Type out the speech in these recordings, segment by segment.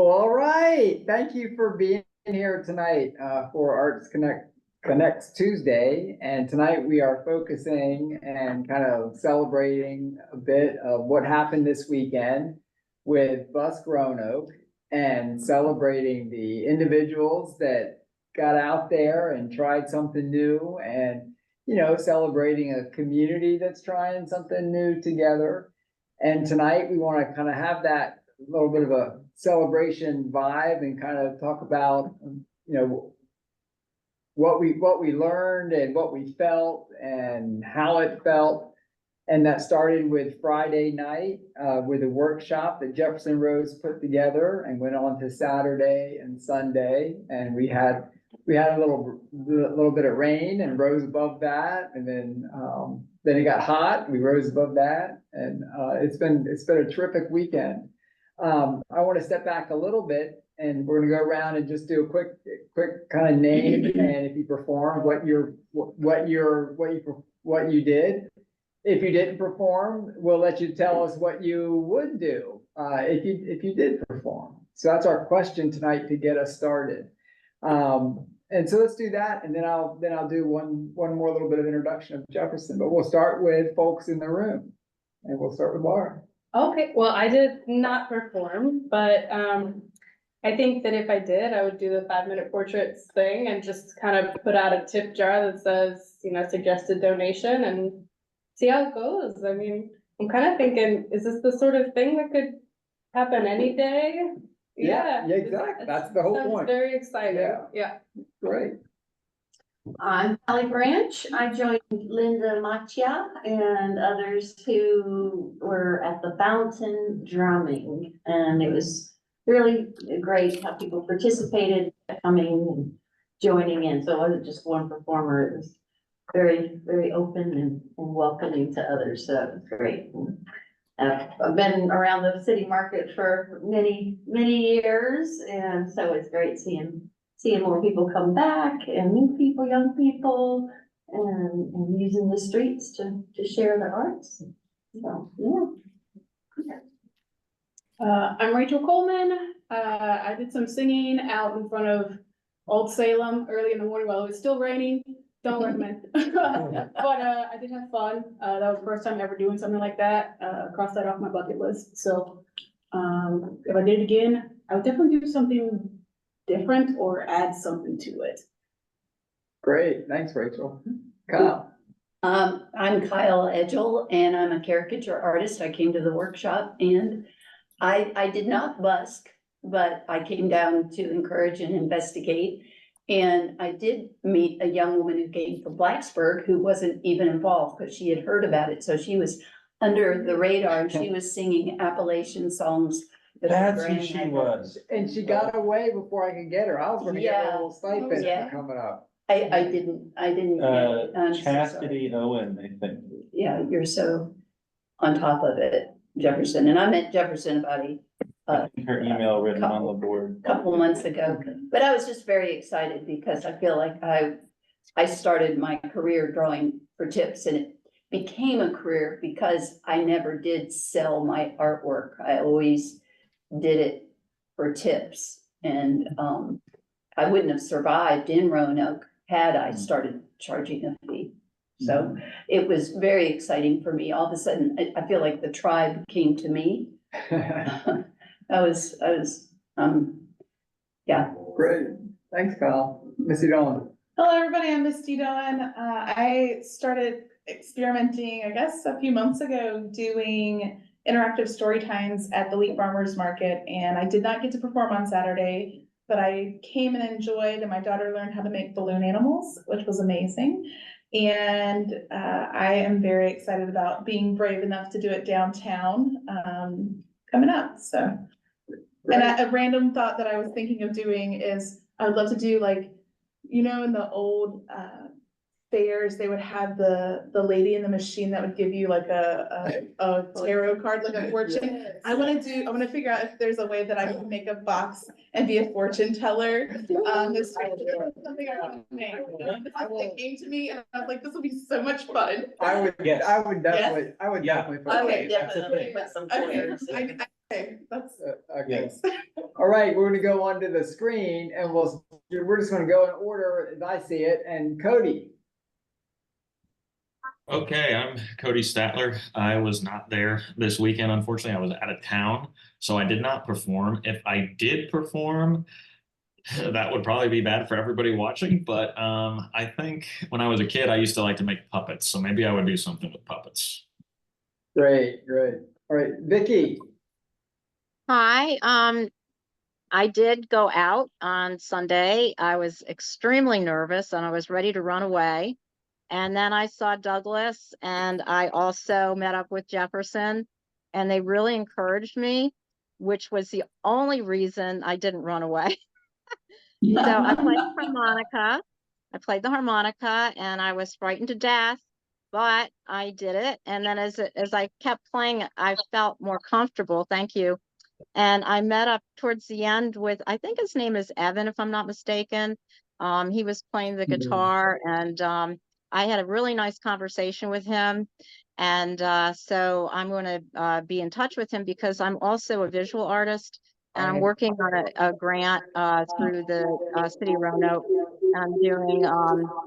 Well, all right. Thank you for being here tonight for Arts Connects Tuesday. And tonight we are focusing and kind of celebrating a bit of what happened this weekend with Busk Roanoke and celebrating the individuals that got out there and tried something new and, celebrating a community that's trying something new together. And tonight we want to kind of have that little bit of a celebration vibe and kind of talk about, what we learned and what we felt and how it felt. And that started with Friday night with a workshop that Jefferson Rose put together and went on to Saturday and Sunday. And we had a little bit of rain and rose above that, and then it got hot. We rose above that, and it's been a terrific weekend. I want to step back a little bit, and we're going to go around and just do a quick kind of name, and if you performed, what you did. If you didn't perform, we'll let you tell us what you would do if you did perform. So that's our question tonight to get us started. And so let's do that, and then I'll do one more little bit of introduction of Jefferson. But we'll start with folks in the room, and we'll start with Laura. Okay, well, I did not perform, but I think that if I did, I would do the 5-minute portraits thing and just kind of put out a tip jar that says, suggested donation and see how it goes. I mean, I'm kind of thinking, is this the sort of thing that could happen any day? Yeah, exactly. That's the whole point. Very exciting. Yeah. Great. I'm Kelly Branch. I joined Linda Machia and others who were at the fountain drumming, and it was really great how people participated, coming and joining in. So it wasn't just one performer. It was very, very open and welcoming to others. So it was great. I've been around the city market for many, many years, and so it's great seeing more people come back and new people, young people, and using the streets to share their arts. So, yeah. I'm Rachel Coleman. I did some singing out in front of Old Salem early in the morning while it was still raining. Don't recommend. But I did have fun. That was the first time ever doing something like that. Crossed that off my bucket list. So if I did it again, I would definitely do something different or add something to it. Great. Thanks, Rachel. Kyle. I'm Kyle Edgel, and I'm a caricature artist. I came to the workshop, and I did not busk, but I came down to encourage and investigate. And I did meet a young woman who came from Blacksburg who wasn't even involved because she had heard about it. So she was under the radar, and she was singing Appalachian songs. That's who she was. And she got away before I could get her. I was going to get her a little stipend for coming up. I didn't. Chastity Owen, I think. Yeah, you're so on top of it, Jefferson. And I met Jefferson about I think her email written on the board. Couple months ago, but I was just very excited because I feel like I started my career drawing for tips, and it became a career because I never did sell my artwork. I always did it for tips, and I wouldn't have survived in Roanoke had I started charging a fee. So it was very exciting for me. All of a sudden, I feel like the tribe came to me. I was, yeah. Great. Thanks, Kyle. Missy Dolan. Hello, everybody. I'm Misty Dolan. I started experimenting, I guess, a few months ago, doing interactive story times at the Leap Farmers Market, and I did not get to perform on Saturday, but I came and enjoyed, and my daughter learned how to make balloon animals, which was amazing. And I am very excited about being brave enough to do it downtown coming up. So. And a random thought that I was thinking of doing is I would love to do, like, in the old fairs, they would have the lady in the machine that would give you like a tarot card, like a fortune. I wanna figure out if there's a way that I can make a box and be a fortune teller. This is something I want to make. It came to me and I was like, this will be so much fun. I would definitely, Yeah. put I that. would definitely put some Okay, pointers. okay, that's, Okay. Yes. All right, we're gonna go onto the screen and we're just gonna go in order as I see it. And Cody. Okay, I'm Cody Statler. I was not there this weekend. Unfortunately, I was out of town, so I did not perform. If I did perform, that would probably be bad for everybody watching. But I think when I was a kid, I used to like to make puppets, so maybe I would do something with puppets. Great, great. All right, Vicky. Hi, I did go out on Sunday. I was extremely nervous and I was ready to run away. And then I saw Douglas and I also met up with Jefferson and they really encouraged me, which was the only reason I didn't run away. So I played the harmonica. I played the harmonica and I was frightened to death, but I did it. And then as I kept playing, I felt more comfortable. Thank you. And I met up towards the end with, I think his name is Evan, if I'm not mistaken. He was playing the guitar and I had a really nice conversation with him. And so I'm going to be in touch with him because I'm also a visual artist and I'm working on a grant through the city of Roanoke. I'm doing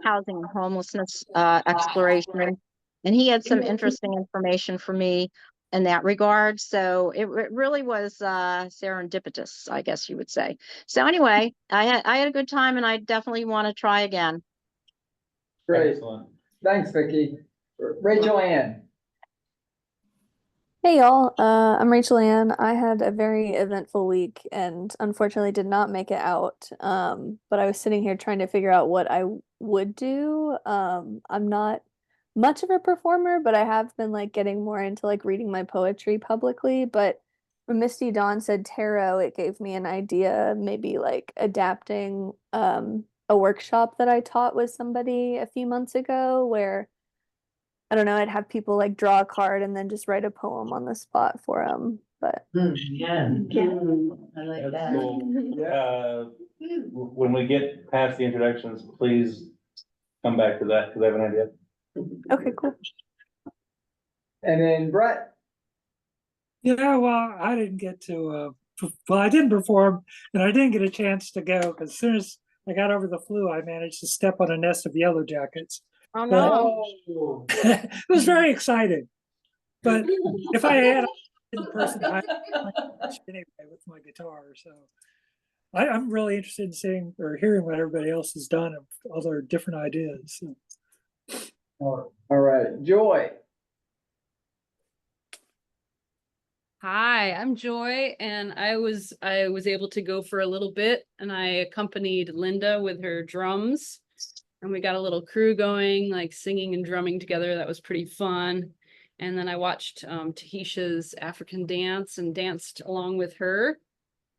housing and homelessness exploration. And he had some interesting information for me in that regard. So it really was serendipitous, I guess you would say. So anyway, I had a good time and I definitely want to try again. Great. Excellent. Thanks, Vicky. Rachel Ann. Hey y'all, I'm Rachel Ann. I had a very eventful week and unfortunately did not make it out. But I was sitting here trying to figure out what I would do. I'm not much of a performer, but I have been like getting more into like reading my poetry publicly. But when Misty Dawn said tarot, it gave me an idea, maybe like adapting a workshop that I taught with somebody a few months ago where I don't know, I'd have people like draw a card and then just write a poem on the spot for them. But Yeah. I like That's that. cool. When we get past the introductions, please come back to that because I have an idea. okay, cool. And then Brett. Yeah, well, I didn't get to, well, I didn't perform and I didn't get a chance to go because as soon as I got over the flu, I managed to step on a nest of yellow jackets. Oh no. It was very exciting. But if I had in person, I anyway with my guitar. So I'm really interested in seeing or hearing what everybody else has done and all their different ideas. So. All right, Joy. Hi, I'm Joy, and I was able to go for a little bit, and I accompanied Linda with her drums, and we got a little crew going, like singing and drumming together. That was pretty fun. And then I watched Tahisha's African dance and danced along with her,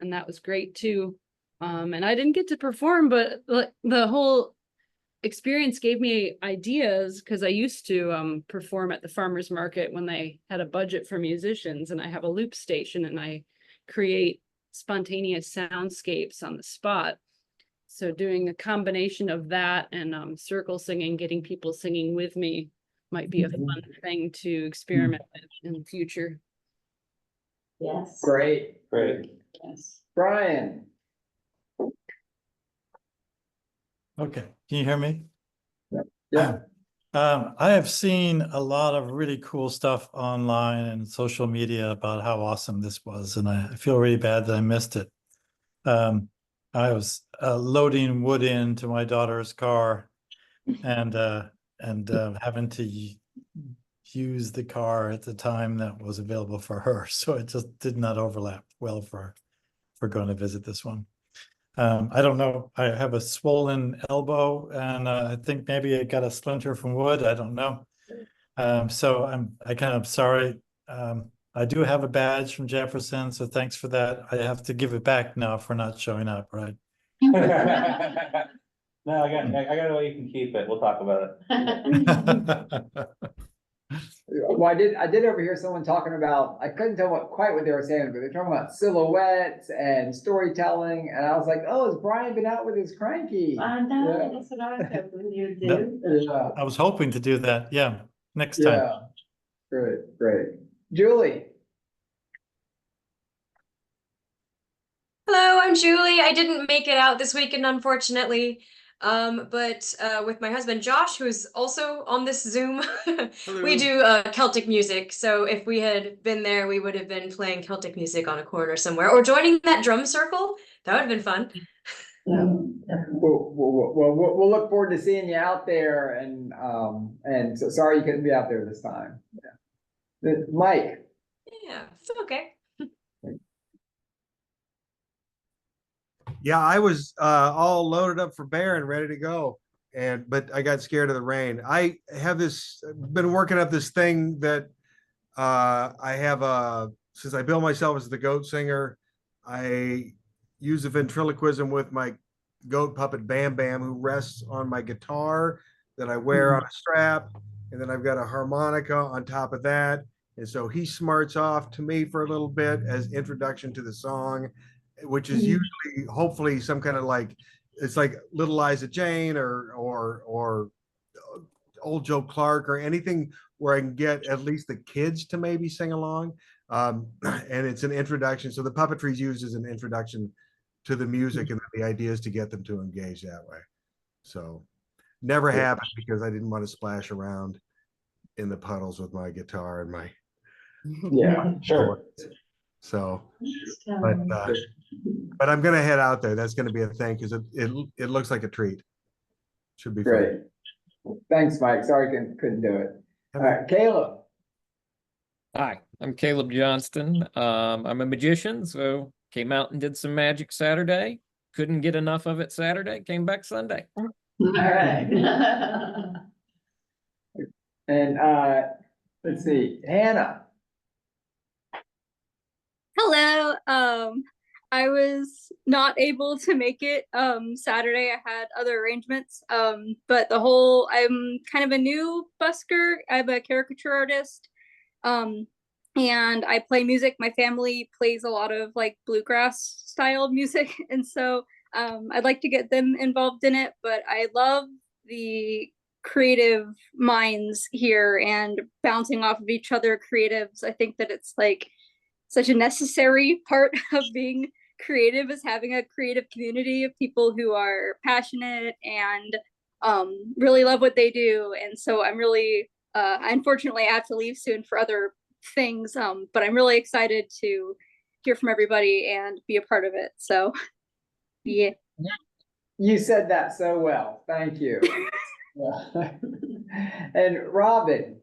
and that was great too. And I didn't get to perform, but the whole experience gave me ideas because I used to perform at the farmers market when they had a budget for musicians, and I have a loop station and I create spontaneous soundscapes on the spot. So doing a combination of that and circle singing, getting people singing with me might be a fun thing to experiment with in the future. Yes. Great. Great. Yes. Brian. Okay, can you hear me? Yeah. I have seen a lot of really cool stuff online and social media about how awesome this was, and I feel really bad that I missed it. I was loading wood into my daughter's car and having to use the car at the time that was available for her, so it just did not overlap well for going to visit this one. I don't know. I have a swollen elbow, and I think maybe I got a splinter from wood. I don't know. So I kind of sorry. I do have a badge from Jefferson, so thanks for that. I have to give it back now for not showing up, right? No, I got a way you can keep it. We'll talk about it. Well, I did overhear someone talking about, I couldn't tell quite what they were saying, but they're talking about silhouettes and storytelling, and I was like, oh, has Brian been out with his cranky? I know, Yeah. that's what I was hoping you'd do. Yeah, I was hoping to do that. Yeah, next time. yeah, great. Julie? Hello, I'm Julie. I didn't make it out this weekend, unfortunately. But with my husband Josh, who's also on this Zoom, we do Celtic music. So if we had been there, we would have been playing Celtic music on a corner somewhere, or joining that drum circle. That would have been fun. We'll look forward to seeing you out there, and so sorry you couldn't be out there this time. Yeah. Mike? Yeah, it's okay. Yeah, I was all loaded up for bear and ready to go. But I got scared of the rain. I have been working up this thing that I have since I bill myself as the goat singer, I use a ventriloquism with my goat puppet Bam Bam, who rests on my guitar that I wear on a strap. And then I've got a harmonica on top of that. And so he smarts off to me for a little bit as introduction to the song, which is usually, hopefully, some kind of it's like Little Liza Jane or Old Joe Clark or anything where I can get at least the kids to maybe sing along. And it's an introduction. So the puppetry is used as an introduction to the music, and the idea is to get them to engage that way. So never happened because I didn't want to splash around in the puddles with my guitar and my Sure. So, but I'm gonna head out there. That's gonna be a thing because it looks like a treat. Should be Great. Thanks, Mike. Sorry couldn't do it. All right, Caleb. Hi, I'm Caleb Johnston. I'm a magician, so came out and did some magic Saturday. Couldn't get enough of it Saturday. Came back Sunday. All right. And let's see, Hannah. Hello. I was not able to make it Saturday. I had other arrangements. But I'm kind of a new busker. I'm a caricature artist. And I play music. My family plays a lot of like bluegrass style music. And so I'd like to get them involved in it, but I love the creative minds here and bouncing off of each other creatives. I think that it's like such a necessary part of being creative, is having a creative community of people who are passionate and really love what they do. And so I'm really unfortunately I have to leave soon for other things, but I'm really excited to hear from everybody and be a part of it. So yeah. You said that so well. Thank you. And Robin.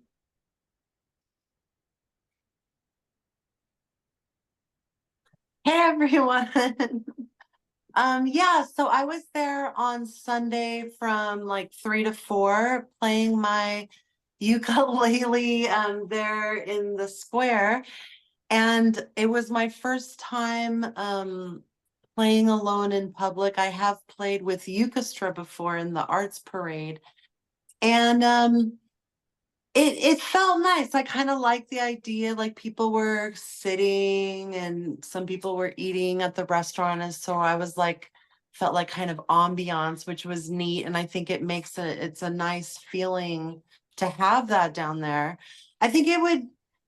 Hey everyone. Yeah, so I was there on Sunday from like 3 to 4 playing my ukulele there in the square. And it was my first time playing alone in public. I have played with Ukestra before in the arts parade. And it felt nice. I kind of liked the idea, like people were sitting and some people were eating at the restaurant. And so I was like, felt like kind of ambiance, which was neat. And I think it's a nice feeling to have that down there. I think it would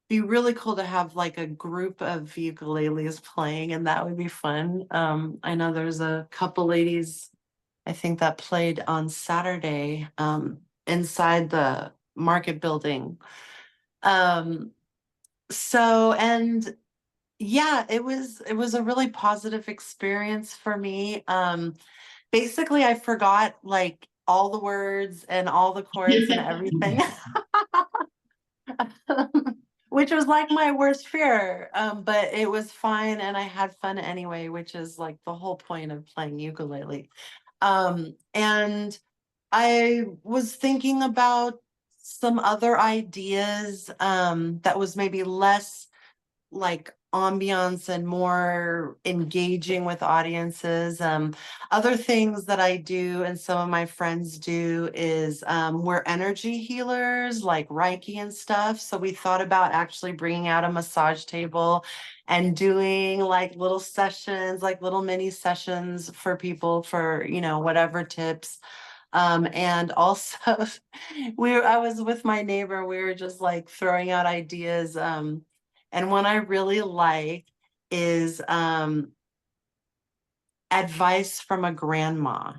be really cool to have like a group of ukuleles playing, and that would be fun. I know there's a couple ladies, I think, that played on Saturday inside the market building. And yeah, it was a really positive experience for me. Basically I forgot like all the words and all the chords and everything. Which was like my worst fear. But it was fine and I had fun anyway, which is like the whole point of playing ukulele. And I was thinking about some other ideas that was maybe less like ambiance and more engaging with audiences. Other things that I do and some of my friends do is we're energy healers like Reiki and stuff. So we thought about actually bringing out a massage table and doing like little sessions, like little mini sessions for people for, you know, whatever tips. And also I was with my neighbor, we were just like throwing out ideas. And one I really like is advice from a grandma.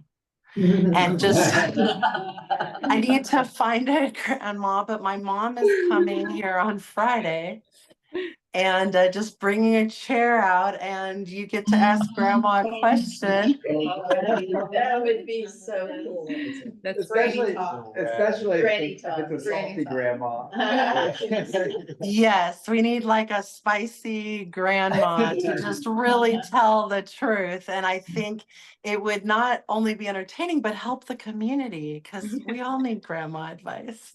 And just I need to find a grandma, but my mom is coming here on Friday. And just bringing a chair out and you get to ask grandma a question. That would be so cool. That's Especially Granny if talk. it's a salty grandma. Yes, we need like a spicy grandma to just really tell the truth. And I think it would not only be entertaining, but help the community because we all need grandma advice.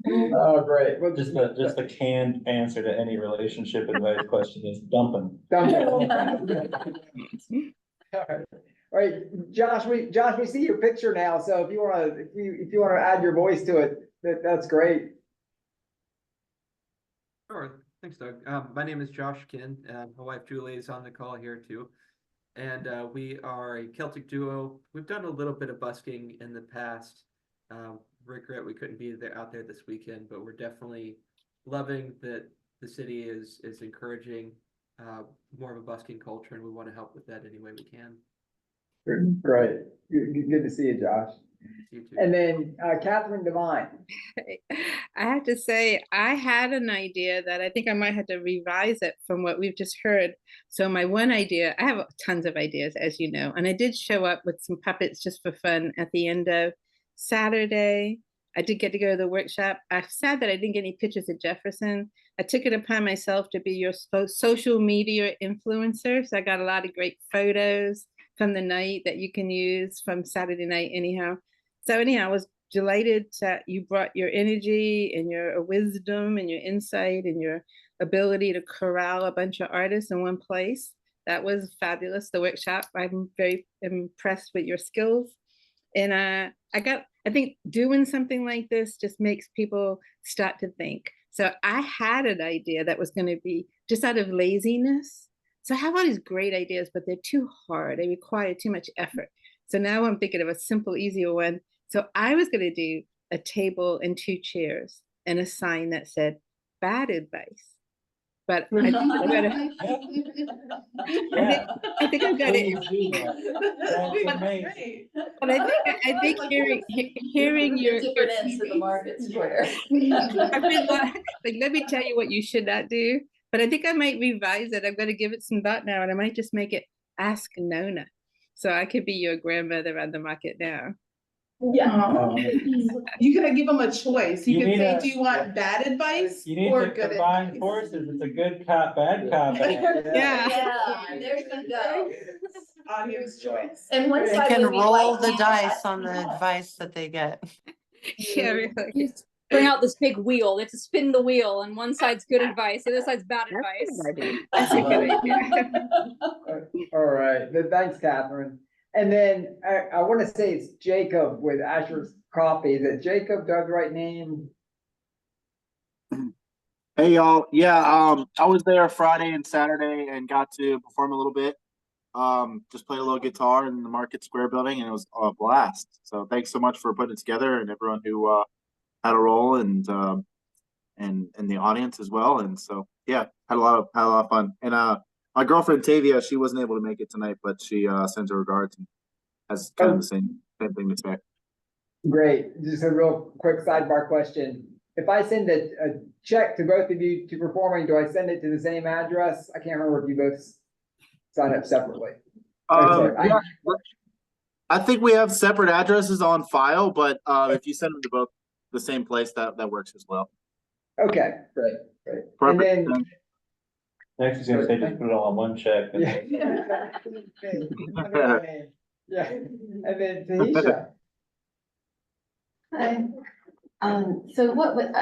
Oh, great. Well, Just a canned answer to any relationship advice question is dumping. All right, Josh, we see your picture now, so if you wanna add your voice to it, that's great. Sure, thanks, Doug. My name is Josh Kinn, and my wife Julie is on the call here too. And we are a Celtic duo. We've done a little bit of busking in the past. Regret we couldn't be out there this weekend, but we're definitely loving that the city is encouraging more of a busking culture, and we want to help with that any way we can. Great, good to see you, Josh. You too. And then Catherine Devine. I have to say, I had an idea that I think I might have to revise it from what we've just heard. So my one idea, I have tons of ideas, as you know, and I did show up with some puppets just for fun at the end of Saturday. I did get to go to the workshop. I'm sad that I didn't get any pictures of Jefferson. I took it upon myself to be your social media influencer. So I got a lot of great photos from the night that you can use from Saturday night anyhow. So anyhow, I was delighted that you brought your energy and your wisdom and your insight and your ability to corral a bunch of artists in one place. That was fabulous, the workshop. I'm very impressed with your skills. And I think doing something like this just makes people start to think. So I had an idea that was going to be just out of laziness. So I have all these great ideas, but they're too hard. They require too much effort. So now I'm thinking of a simple, easier one. So I was going to do a table and 2 chairs and a sign that said bad advice. But I think I've got it. But I think hearing your different ends of the market square. like, let me tell you what you should not do. But I think I might revise it. I'm going to give it some thought now, and I might just make it Ask Nona. So I could be your grandmother on the market now. Yeah. You gotta give them a choice. You can say, do you want bad advice or good advice? Forces. It's a good cop, bad cop. Yeah, there you go. Audience choice. And one They side can would be roll like, the yeah, dice on the advice that they get. Yeah, really. Bring out this big wheel. They have to spin the wheel, and one side's good advice, the other side's bad advice. That's a good idea. All right, thanks, Catherine. And then I want to say it's Jacob with Asher's Coffee. Is it Jacob? Doug, right name? Hey y'all, yeah, I was there Friday and Saturday and got to perform a little bit. Just played a little guitar in the Market Square building, and it was a blast. So thanks so much for putting it together, and everyone who had a role and the audience as well. And so yeah, had a lot of fun. And my girlfriend Tavia, she wasn't able to make it tonight, but she sends her regards and has kind of the same thing to say. Great. Just a real quick sidebar question. If I send a check to both of you to performing, do I send it to the same address? I can't remember if you both sign up separately. Yeah, I think we have separate addresses on file, but if you send them to both the same place, that works as well. Okay, great. Perfect. And then Next is gonna say just put it all on one check. yeah. Yeah. And then Tahisha. Hi. So what would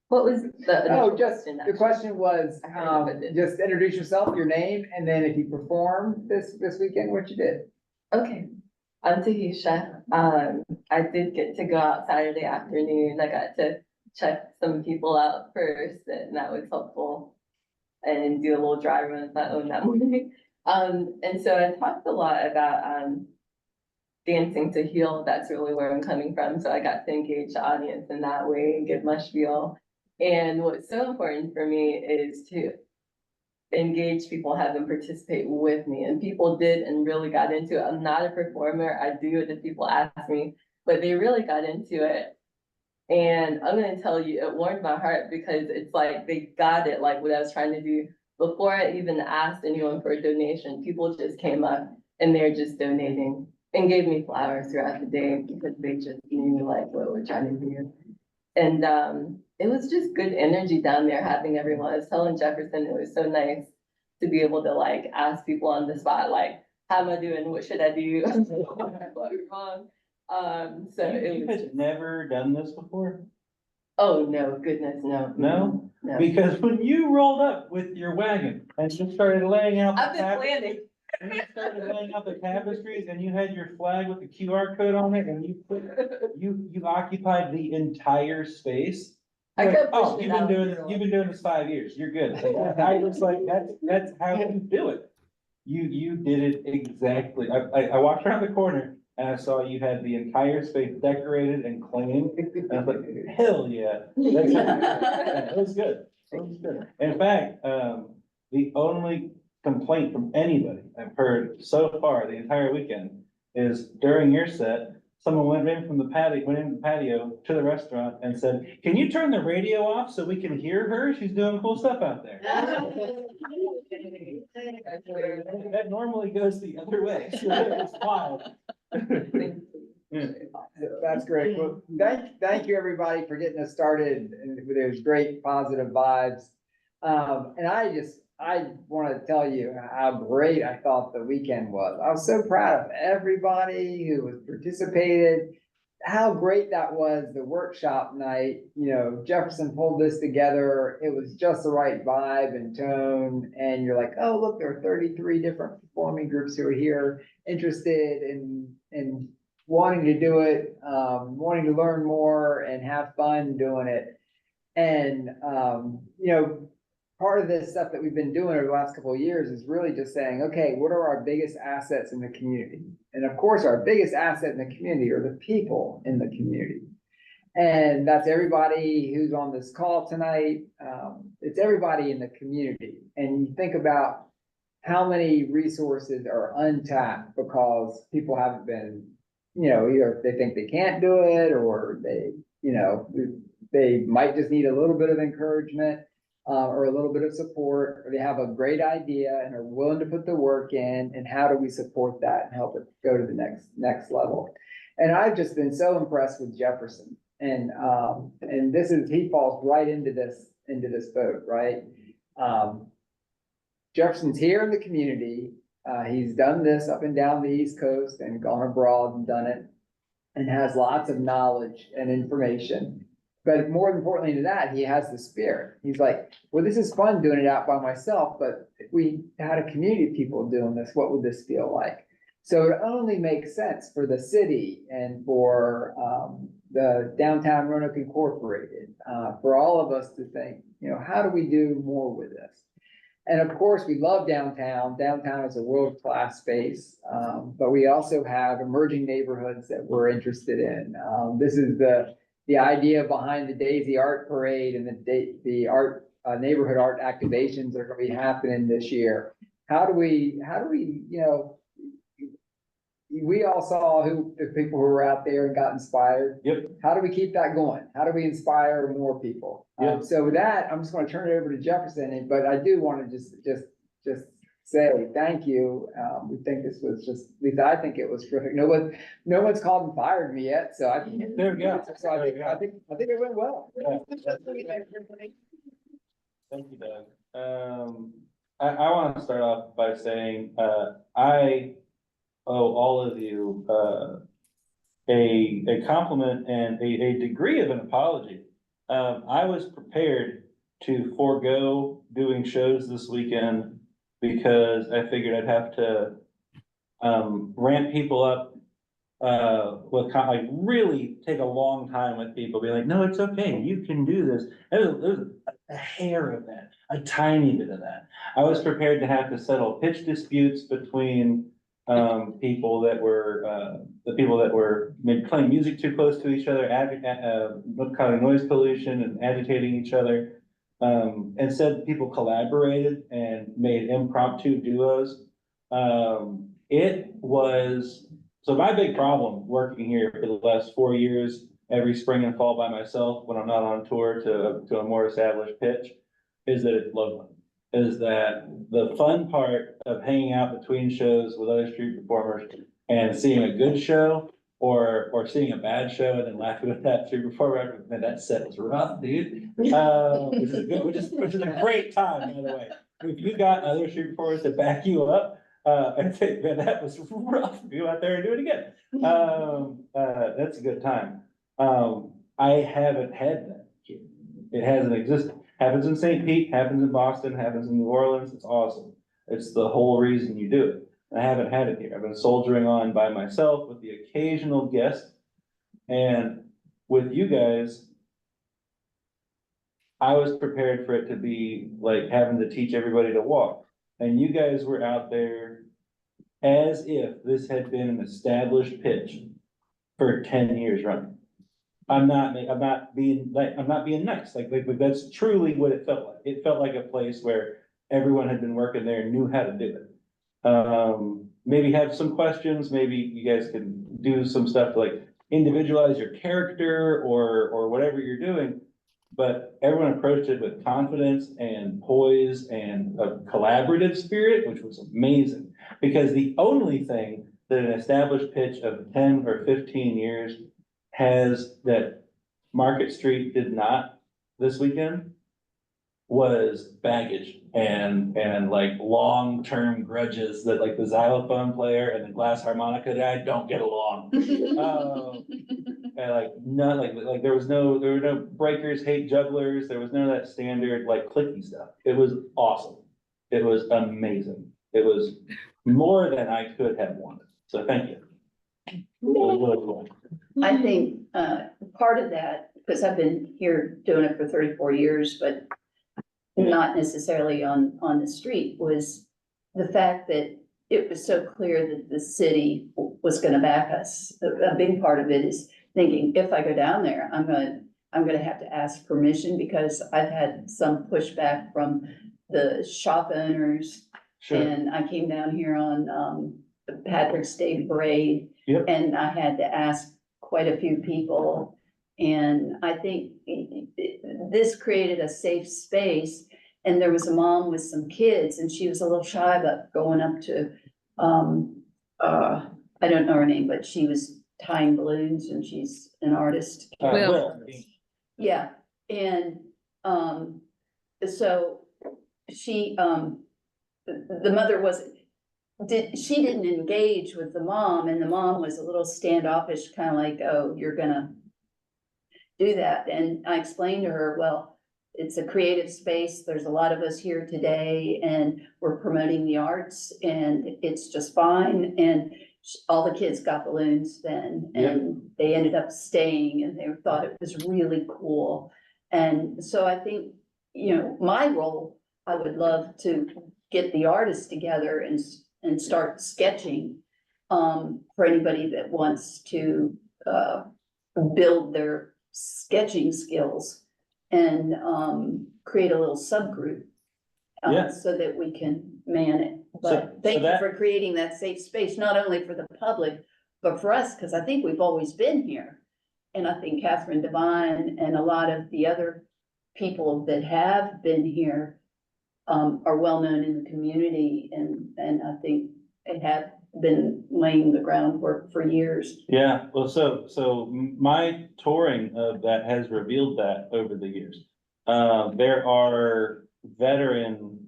What was the Oh, initial just, question? the question was, I heard it, but didn't- just introduce yourself, your name, and then if you perform this weekend, what you did. Okay, I'm Tahisha. I did get to go out Saturday afternoon. I got to check some people out first, and that was helpful. And do a little dry run of my own that morning. And so I talked a lot about dancing to heal. That's really where I'm coming from. So I got to engage the audience in that way and give my spiel. And what's so important for me is to engage people, have them participate with me. And people did and really got into it. I'm not a performer. I do it if people ask me, but they really got into it. And I'm gonna tell you, it warmed my heart because it's like they got it, like what I was trying to do. Before I even asked anyone for a donation, people just came up and they're just donating and gave me flowers throughout the day because they just knew like what we're trying to do. And it was just good energy down there having everyone. I was telling Jefferson, it was so nice to be able to like ask people on the spot, like, how am I doing? What should I do? What went wrong? So You had never done this before? Oh, no, goodness, no. No? No. Because when you rolled up with your wagon and just started laying out. I've been planning. And you started laying out the tapestries and you had your flag with the QR code on it and you occupied the entire space. I Like, kept oh, pushing you've it been out. doing this, you've been doing this 5 years, you're good. Like, I was like, that's how you do it. You did it exactly. I walked around the corner and I saw you had the entire space decorated and clean. And I was like, hell yeah. That's how you do it. It was good. It was good. In fact, the only complaint from anybody I've heard so far the entire weekend is during your set, someone went in from the patio to the restaurant and said, can you turn the radio off so we can hear her? She's doing cool stuff out there. That normally goes the other way. So it's wild. That's great. Well, thank you, everybody, for getting us started and with those great positive vibes. And I want to tell you how great I thought the weekend was. I was so proud of everybody who was participated, how great that was, the workshop night. You know, Jefferson pulled this together. It was just the right vibe and tone. And you're like, oh, look, there are 33 different performing groups who are here interested in wanting to do it, wanting to learn more and have fun doing it. And, you know, part of this stuff that we've been doing over the last couple of years is really just saying, okay, what are our biggest assets in the community? And of course, our biggest asset in the community are the people in the community. And that's everybody who's on this call tonight. It's everybody in the community. And you think about how many resources are untapped because people haven't been, you know, either they think they can't do it or they, you know, they might just need a little bit of encouragement. Or a little bit of support, or they have a great idea and are willing to put the work in, and how do we support that and help it go to the next level? And I've just been so impressed with Jefferson, and he falls right into this boat, right? Jefferson's here in the community. He's done this up and down the East Coast and gone abroad and done it, and has lots of knowledge and information. But more importantly to that, he has the spirit. He's like, well, this is fun doing it out by myself, but if we had a community of people doing this, what would this feel like? So it only makes sense for the city and for the Downtown Roanoke Incorporated, for all of us to think, you know, how do we do more with this? And of course, we love downtown. Downtown is a world-class space, but we also have emerging neighborhoods that we're interested in. This is the idea behind the Daisy Art Parade and the art neighborhood art activations that are going to be happening this year. How do we, you know, we all saw the people who were out there and got inspired. Yep. How do we keep that going? How do we inspire more people? Yep. So with that, I'm just going to turn it over to Jefferson, but I do want to just say thank you. We think this was just, at least I think it was terrific. No one's called and fired me yet, so I think. There we go. So I think it went well. Yeah. Thank you, Doug. I want to start off by saying, I owe all of you, a compliment and a degree of an apology. I was prepared to forego doing shows this weekend because I figured I'd have to ramp people up with kind of like really take a long time with people, be like, no, it's okay, you can do this. There's a hair of that, a tiny bit of that. I was prepared to have to settle pitch disputes between people that were the people that were maybe playing music too close to each other, causing noise pollution and agitating each other. Instead, people collaborated and made impromptu duos. It was, so my big problem working here for the last 4 years, every spring and fall by myself, when I'm not on tour to a more established pitch, is that it's lonely. Is that the fun part of hanging out between shows with other street performers and seeing a good show or seeing a bad show and then laughing with that street performer, man, that set was rough, dude. Which is a great time, by the way. If you got other street performers to back you up, I think, man, that was rough. Go out there and do it again. That's a good time. I haven't had that here. It hasn't existed. Happens in St. Pete, happens in Boston, happens in New Orleans. It's awesome. It's the whole reason you do it. I haven't had it here. I've been soldiering on by myself with the occasional guest. And with you guys, I was prepared for it to be like having to teach everybody to walk. And you guys were out there as if this had been an established pitch for 10 years running. I'm not being nice. Like that's truly what it felt like. It felt like a place where everyone had been working there and knew how to do it. Maybe have some questions. Maybe you guys can do some stuff to like individualize your character or whatever you're doing. But everyone approached it with confidence and poise and a collaborative spirit, which was amazing. Because the only thing that an established pitch of 10 or 15 years has that Market Street did not this weekend was baggage and like long-term grudges that like the xylophone player and the glass harmonica guy don't get along. And like none, like there were no breakers, hate jugglers. There was none of that standard like clicky stuff. It was awesome. It was amazing. It was more than I could have wanted. So thank you. It was really cool. I think part of that, because I've been here doing it for 34 years, but not necessarily on the street, was the fact that it was so clear that the city was going to back us. A big part of it is thinking, if I go down there, I'm going to have to ask permission, because I've had some pushback from the shop owners. Sure. And I came down here on Patrick's Day parade. Yep. And I had to ask quite a few people. And I think this created a safe space. And there was a mom with some kids, and she was a little shy about going up to, I don't know her name, but she was tying balloons, and she's an artist. Yeah, and so she, the mother she didn't engage with the mom, and the mom was a little standoffish, kind of like, oh, you're gonna do that. And I explained to her, well, it's a creative space. There's a lot of us here today, and we're promoting the arts, and it's just fine. And all the kids got balloons then, and they ended up staying, and they thought it was really cool. And so I think, you know, my role, I would love to get the artists together and start sketching for anybody that wants to build their sketching skills and create a little subgroup so that we can man it. But thank you for creating that safe space, not only for the public, but for us, because I think we've always been here. And I think Catherine Devine and a lot of the other people that have been here are well known in the community, and I think they have been laying the groundwork for years. Yeah, well, so my touring of that has revealed that over the years. There are veteran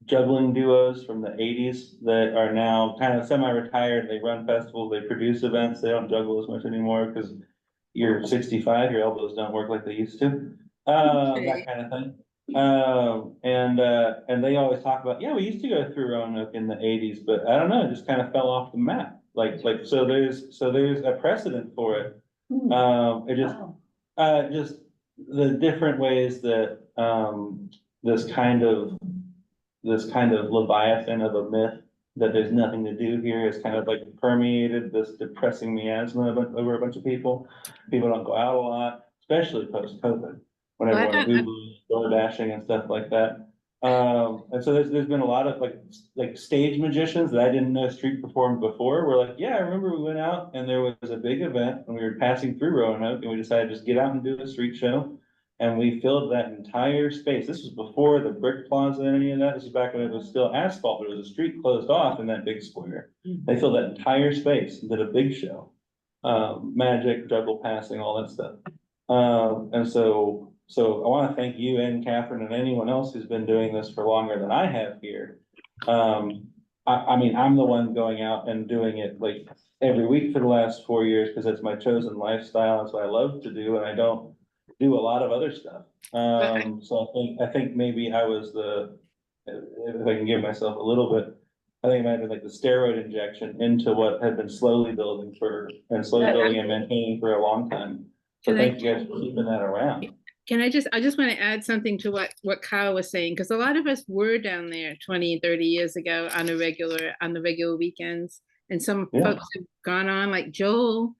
juggling duos from the 80s that are now kind of semi-retired. They run festivals, they produce events. They don't juggle as much anymore because you're 65, your elbows don't work like they used to, that kind of thing. And they always talk about, yeah, we used to go through Roanoke in the 80s, but I don't know, it just kind of fell off the map. So there's a precedent for it. It just the different ways that this kind of leviathan of a myth that there's nothing to do here has kind of like permeated this depressing miasma over a bunch of people. People don't go out a lot, especially post-COVID, when Well, everyone Uber, door dashing and stuff like that. And so there's been a lot of like stage magicians that I didn't know street performed before. We're like, yeah, I remember we went out and there was a big event and we were passing through Roanoke and we decided to just get out and do a street show. And we filled that entire space. This was before the brick plaza and any of that. This was back when it was still asphalt, but it was a street closed off in that big square. They filled that entire space and did a big show. Magic, juggle passing, all that stuff. And so I want to thank you and Catherine and anyone else who's been doing this for longer than I have here. I mean, I'm the one going out and doing it like every week for the last 4 years because it's my chosen lifestyle. That's what I love to do, and I don't do a lot of other stuff. So I think maybe I was if I can give myself a little bit, I think it might have been like the steroid injection into what had been slowly building and maintaining for a long time. So thank you guys for keeping that around. I just want to add something to what Kyle was saying, because a lot of us were down there 20, 30 years ago on the regular weekends. And some folks have gone on, like Joel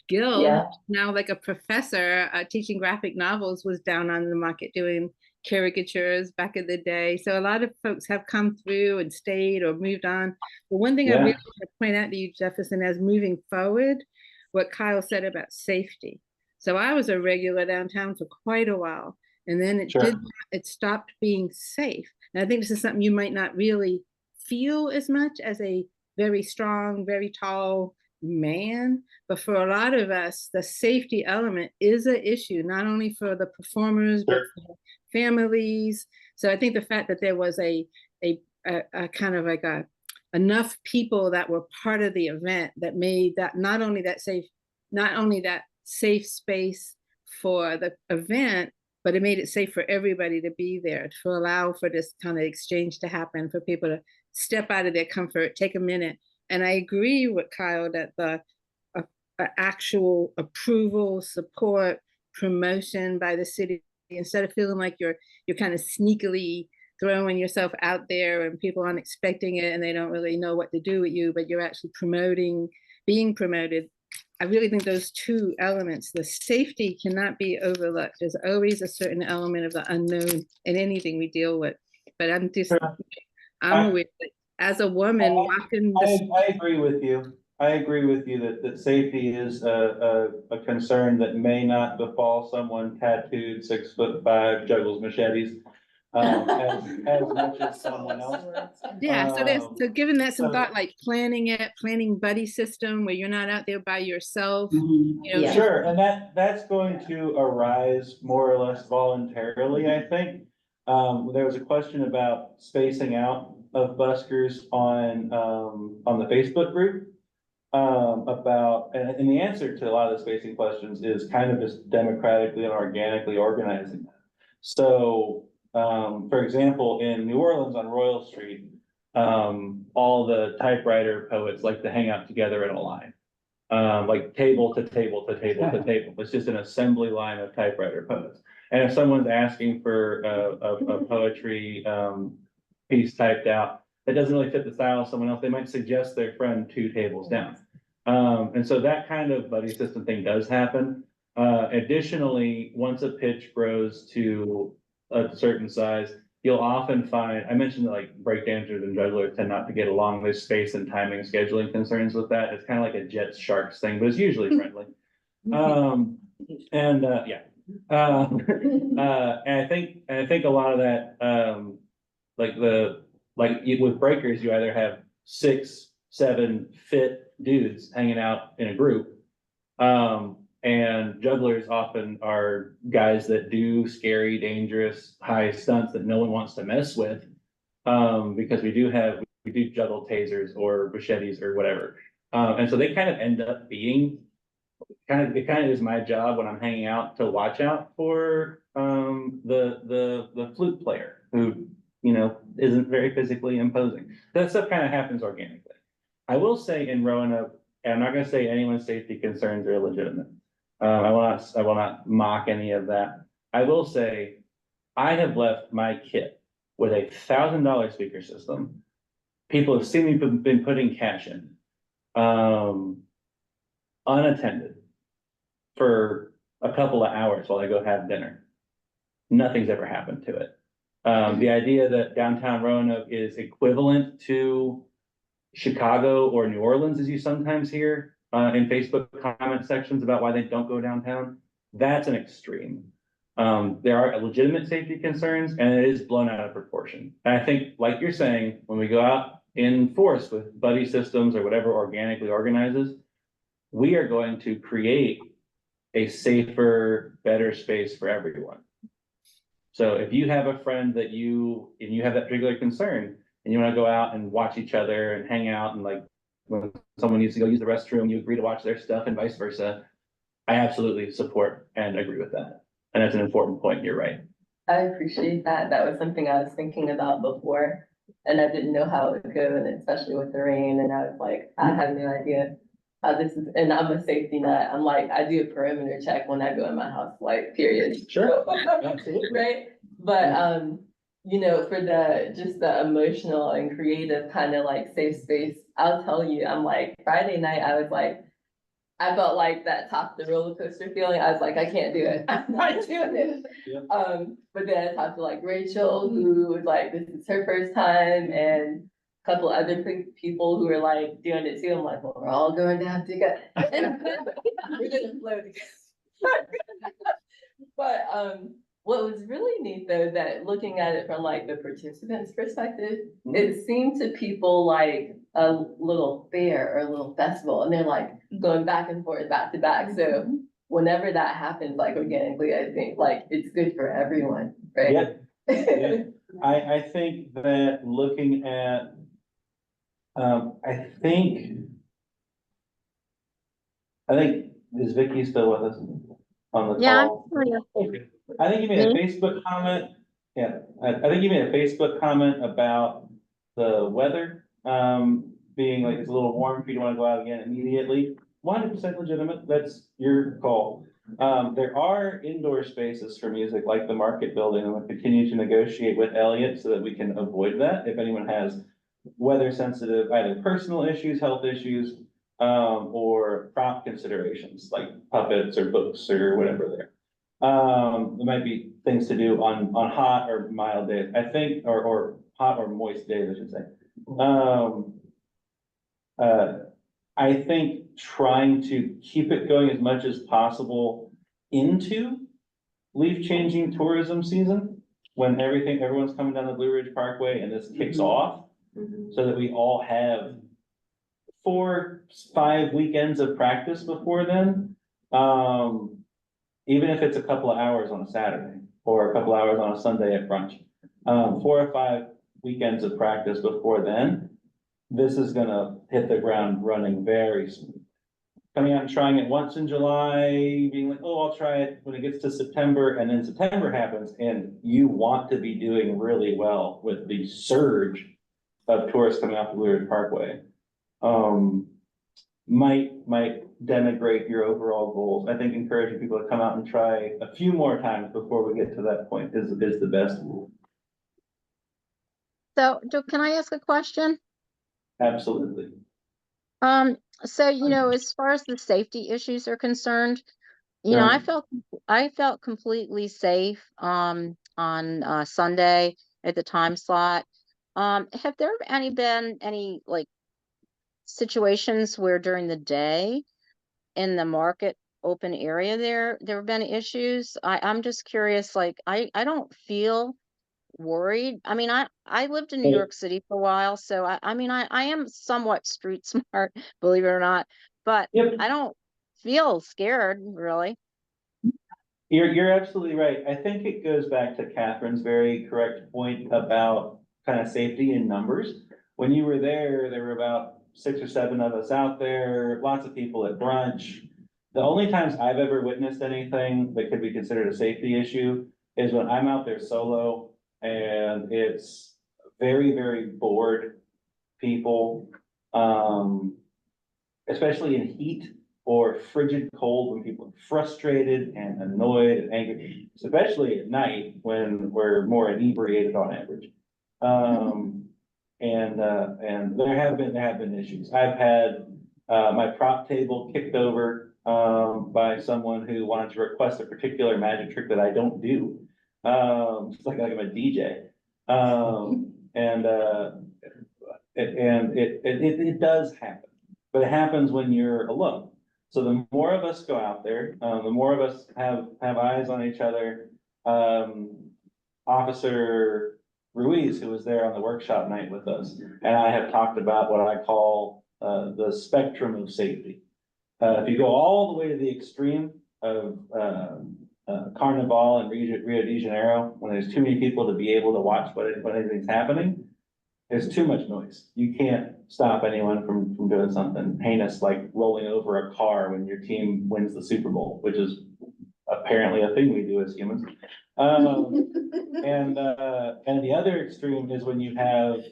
Gill, now like a professor teaching graphic novels, was down on the market doing caricatures back in the day. So a lot of folks have come through and stayed or moved on. But one thing I really want to point out to you, Jefferson, as moving forward, what Kyle said about safety. So I was a regular downtown for quite a while, and then it stopped being safe. And I think this is something you might not really feel as much as a very strong, very tall man, but for a lot of us, the safety element is an issue, not only for the performers, but for families. So I think the fact that there was a kind of like enough people that were part of the event that made that not only that safe space for the event, but it made it safe for everybody to be there, to allow for this kind of exchange to happen, for people to step out of their comfort, take a minute. And I agree with Kyle that the actual approval, support, promotion by the city, instead of feeling like you're kind of sneakily throwing yourself out there and people aren't expecting it and they don't really know what to do with you, but you're actually being promoted. I really think those two elements, the safety cannot be overlooked. There's always a certain element of the unknown in anything we deal with. But I'm aware that as a woman walking I agree with you. I agree with you that safety is a concern that may not befall someone tattooed 6'5", juggles machetes, as much as someone else. Yeah, so given that some thought, like planning buddy system where you're not out there by yourself. Sure, and that's going to arise more or less voluntarily, I think. There was a question about spacing out of buskers on the Facebook group. And the answer to a lot of the spacing questions is kind of just democratically and organically organizing that. So, for example, in New Orleans on Royal Street, all the typewriter poets like to hang out together in a line, like table to table to table to table. It's just an assembly line of typewriter poets. And if someone's asking for a poetry piece typed out that doesn't really fit the style of someone else, they might suggest their friend 2 tables down. And so that kind of buddy system thing does happen. Additionally, once a pitch grows to a certain size, you'll often find, I mentioned that like breakdancers and jugglers tend not to get along. There's space and timing scheduling concerns with that. It's kind of like a Jets Sharks thing, but it's usually friendly. And I think a lot of that, with breakers, you either have 6, 7 fit dudes hanging out in a group. And jugglers often are guys that do scary, dangerous, high stunts that no one wants to mess with. Because we do juggle tasers or machetes or whatever. And so they kind of end up being it kind of is my job when I'm hanging out to watch out for the flute player who, you know, isn't very physically imposing. That stuff kind of happens organically. I will say in Roanoke, and I'm not gonna say anyone's safety concerns are illegitimate. I will not mock any of that. I will say, I have left my kit with $1,000 speaker system. People have seen me been putting cash in, unattended for a couple of hours while I go have dinner. Nothing's ever happened to it. The idea that downtown Roanoke is equivalent to Chicago or New Orleans, as you sometimes hear in Facebook comment sections about why they don't go downtown, that's an extreme. There are legitimate safety concerns, and it is blown out of proportion. And I think, like you're saying, when we go out in force with buddy systems or whatever organically organizes, we are going to create a safer, better space for everyone. So if you have a friend that you have that particular concern, and you want to go out and watch each other and hang out, and like when someone needs to go use the restroom, you agree to watch their stuff and vice versa. I absolutely support and agree with that. And that's an important point. You're right. I appreciate that. That was something I was thinking about before, and I didn't know how it would go, and especially with the rain. And I was like, I have no idea how this is. And I'm a safety nut. I'm like, I do a perimeter check when I go in my house, like, period. Sure. Absolutely. Right. But you know, for just the emotional and creative kind of like safe space, I'll tell you, I'm like, Friday night, I was like, I felt like that top of the roller coaster feeling. I was like, I can't do it. I'm not doing it. Yeah. But then I talked to like Rachel, who was like, this is her first time, and a couple other people who were like doing it too. I'm like, well, we're all going down together. We're gonna flow together. But what was really neat though, that looking at it from like the participants' perspective, it seemed to people like a little fair or a little festival, and they're like going back and forth, back to back. So whenever that happens, like organically, I think like it's good for everyone, right? Yeah. Yeah. I think that looking at, I think, is Vicky still with us on the call? Okay. I think you made a Facebook comment. Yeah, I think you made a Facebook comment about the weather, being like it's a little warm for you to want to go out again immediately. 100% legitimate. That's your call. There are indoor spaces for music like the Market Building, and we'll continue to negotiate with Elliott so that we can avoid that if anyone has weather sensitive, either personal issues, health issues, or prop considerations like puppets or books or whatever there. There might be things to do on hot or mild days, I think, or hot or moist days, I should say. I think trying to keep it going as much as possible into leaf changing tourism season, when everyone's coming down the Blue Ridge Parkway and this kicks off, so that we all have 4-5 weekends of practice before then. Even if it's a couple of hours on a Saturday or a couple of hours on a Sunday at brunch, 4 or 5 weekends of practice before then, this is gonna hit the ground running very soon. Coming out and trying it once in July, being like, oh, I'll try it when it gets to September, and then September happens, and you want to be doing really well with the surge of tourists coming off the Blue Ridge Parkway. Might denigrate your overall goals. I think encouraging people to come out and try a few more times before we get to that point is the best move. So, can I ask a question? Absolutely. So, you know, as far as the safety issues are concerned, you know, I felt completely safe, on Sunday at the time slot. Have there been any like situations where during the day in the market open area there have been issues? I'm just curious, like I don't feel worried. I mean, I lived in New York City for a while, so I mean I am somewhat street smart, believe it or not, but I don't feel scared really. You're absolutely right. I think it goes back to Catherine's very correct point about kind of safety in numbers. When you were there were about 6 or 7 of us out there, lots of people at brunch. The only times I've ever witnessed anything that could be considered a safety issue is when I'm out there solo and it's very, very bored people. Especially in heat or frigid cold, when people are frustrated and annoyed and angry, especially at night when we're more inebriated on average. And there have been issues. I've had my prop table kicked over by someone who wanted to request a particular magic trick that I don't do. It's like I'm a DJ. It does happen, but it happens when you're alone. So the more of us go out there, the more of us have eyes on each other. Officer Ruiz, who was there on the workshop night with us, and I have talked about what I call the spectrum of safety. If you go all the way to the extreme of Carnival and Rio de Janeiro, when there's too many people to be able to watch what anything's happening, there's too much noise. You can't stop anyone from doing something heinous like rolling over a car when your team wins the Super Bowl, which is apparently a thing we do as humans. And the other extreme is when you have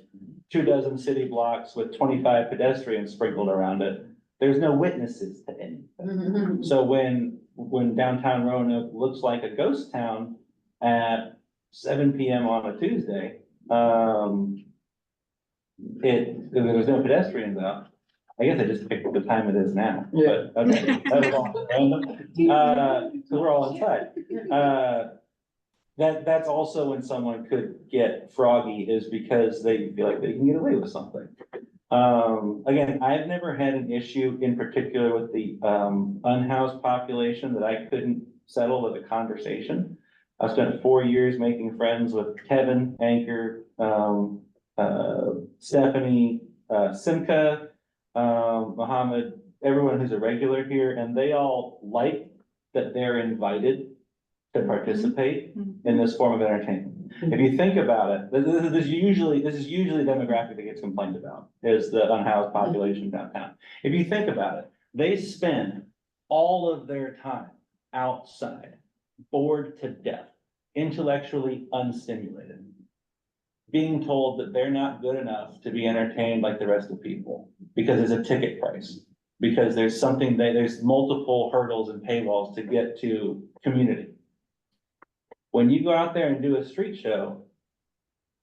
24 city blocks with 25 pedestrians sprinkled around it. There's no witnesses to anything. So when downtown Roanoke looks like a ghost town at 7 p.m. on a Tuesday, there was no pedestrians out. I guess I just picked the time it is now. Yeah. But okay, that was all random. So we're all inside. That's also when someone could get froggy, is because they feel like they can get away with something. Again, I've never had an issue in particular with the unhoused population that I couldn't settle with a conversation. I spent 4 years making friends with Kevin, Anchor, Stephanie, Simca, Mohammed, everyone who's a regular here, and they all like that they're invited to participate in this form of entertainment. If you think about it, this is usually the demographic that gets complained about, is the unhoused population downtown. If you think about it, they spend all of their time outside, bored to death, intellectually unstimulated, being told that they're not good enough to be entertained like the rest of people because it's a ticket price, because there's multiple hurdles and paywalls to get to community. When you go out there and do a street show,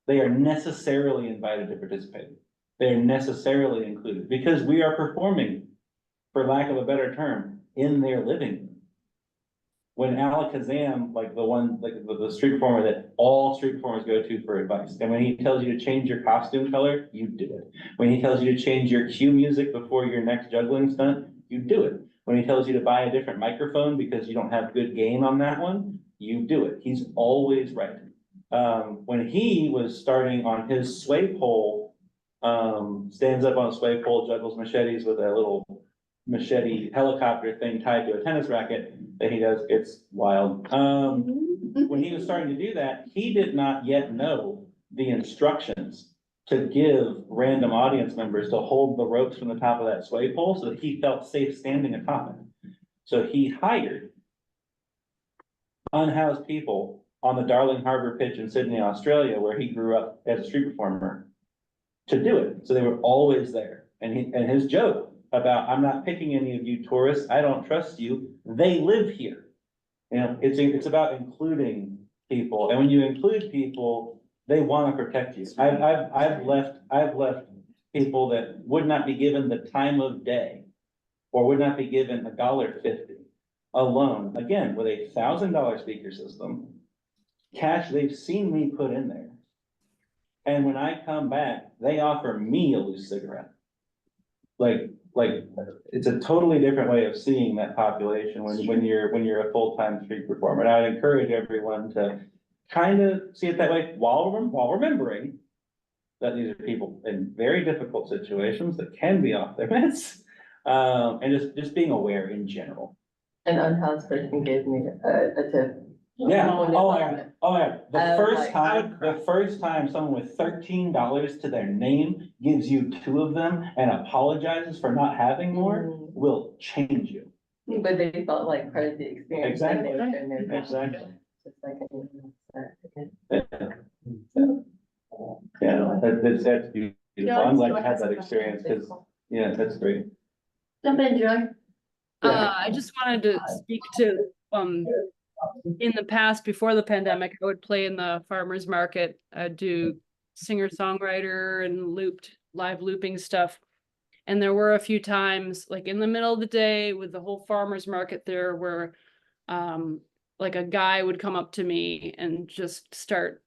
they are necessarily invited to participate. They are necessarily included because we are performing, for lack of a better term, in their living room. When Alakazam, like the street performer that all street performers go to for advice, and when he tells you to change your costume color, you do it. When he tells you to change your cue music before your next juggling stunt, you do it. When he tells you to buy a different microphone because you don't have good gain on that one, you do it. He's always right. When he was starting on his sway pole, stands up on a sway pole, juggles machetes with a little machete helicopter thing tied to a tennis racket that he does, it's wild. When he was starting to do that, he did not yet know the instructions to give random audience members to hold the ropes from the top of that sway pole so that he felt safe standing atop it. So he hired unhoused people on the Darling Harbour pitch in Sydney, Australia, where he grew up as a street performer, to do it. So they were always there. And his joke about, I'm not picking any of you tourists, I don't trust you, they live here. You know, it's about including people. And when you include people, they want to protect you. I've left people that would not be given the time of day or would not be given $1.50 alone, again, with a $1,000 speaker system, cash they've seen me put in there. And when I come back, they offer me a loose cigarette. Like it's a totally different way of seeing that population when you're a full-time street performer. And I would encourage everyone to kind of see it that way while remembering that these are people in very difficult situations that can be off their meds, and just being aware in general. An unhoused person gave me a tip. Yeah, oh yeah, the first time someone with $13 to their name gives you 2 of them and apologizes for not having more will change you. But they felt like part of the experience. Exactly, And they're exactly. just like anything else. Yeah, that's beautiful. I'm glad you had that experience, because, yeah, that's great. Jump in, Joy. I just wanted to speak to, in the past, before the pandemic, I would play in the farmer's market. I'd do singer-songwriter and live looping stuff. And there were a few times, like in the middle of the day with the whole farmer's market there, where like a guy would come up to me and just start,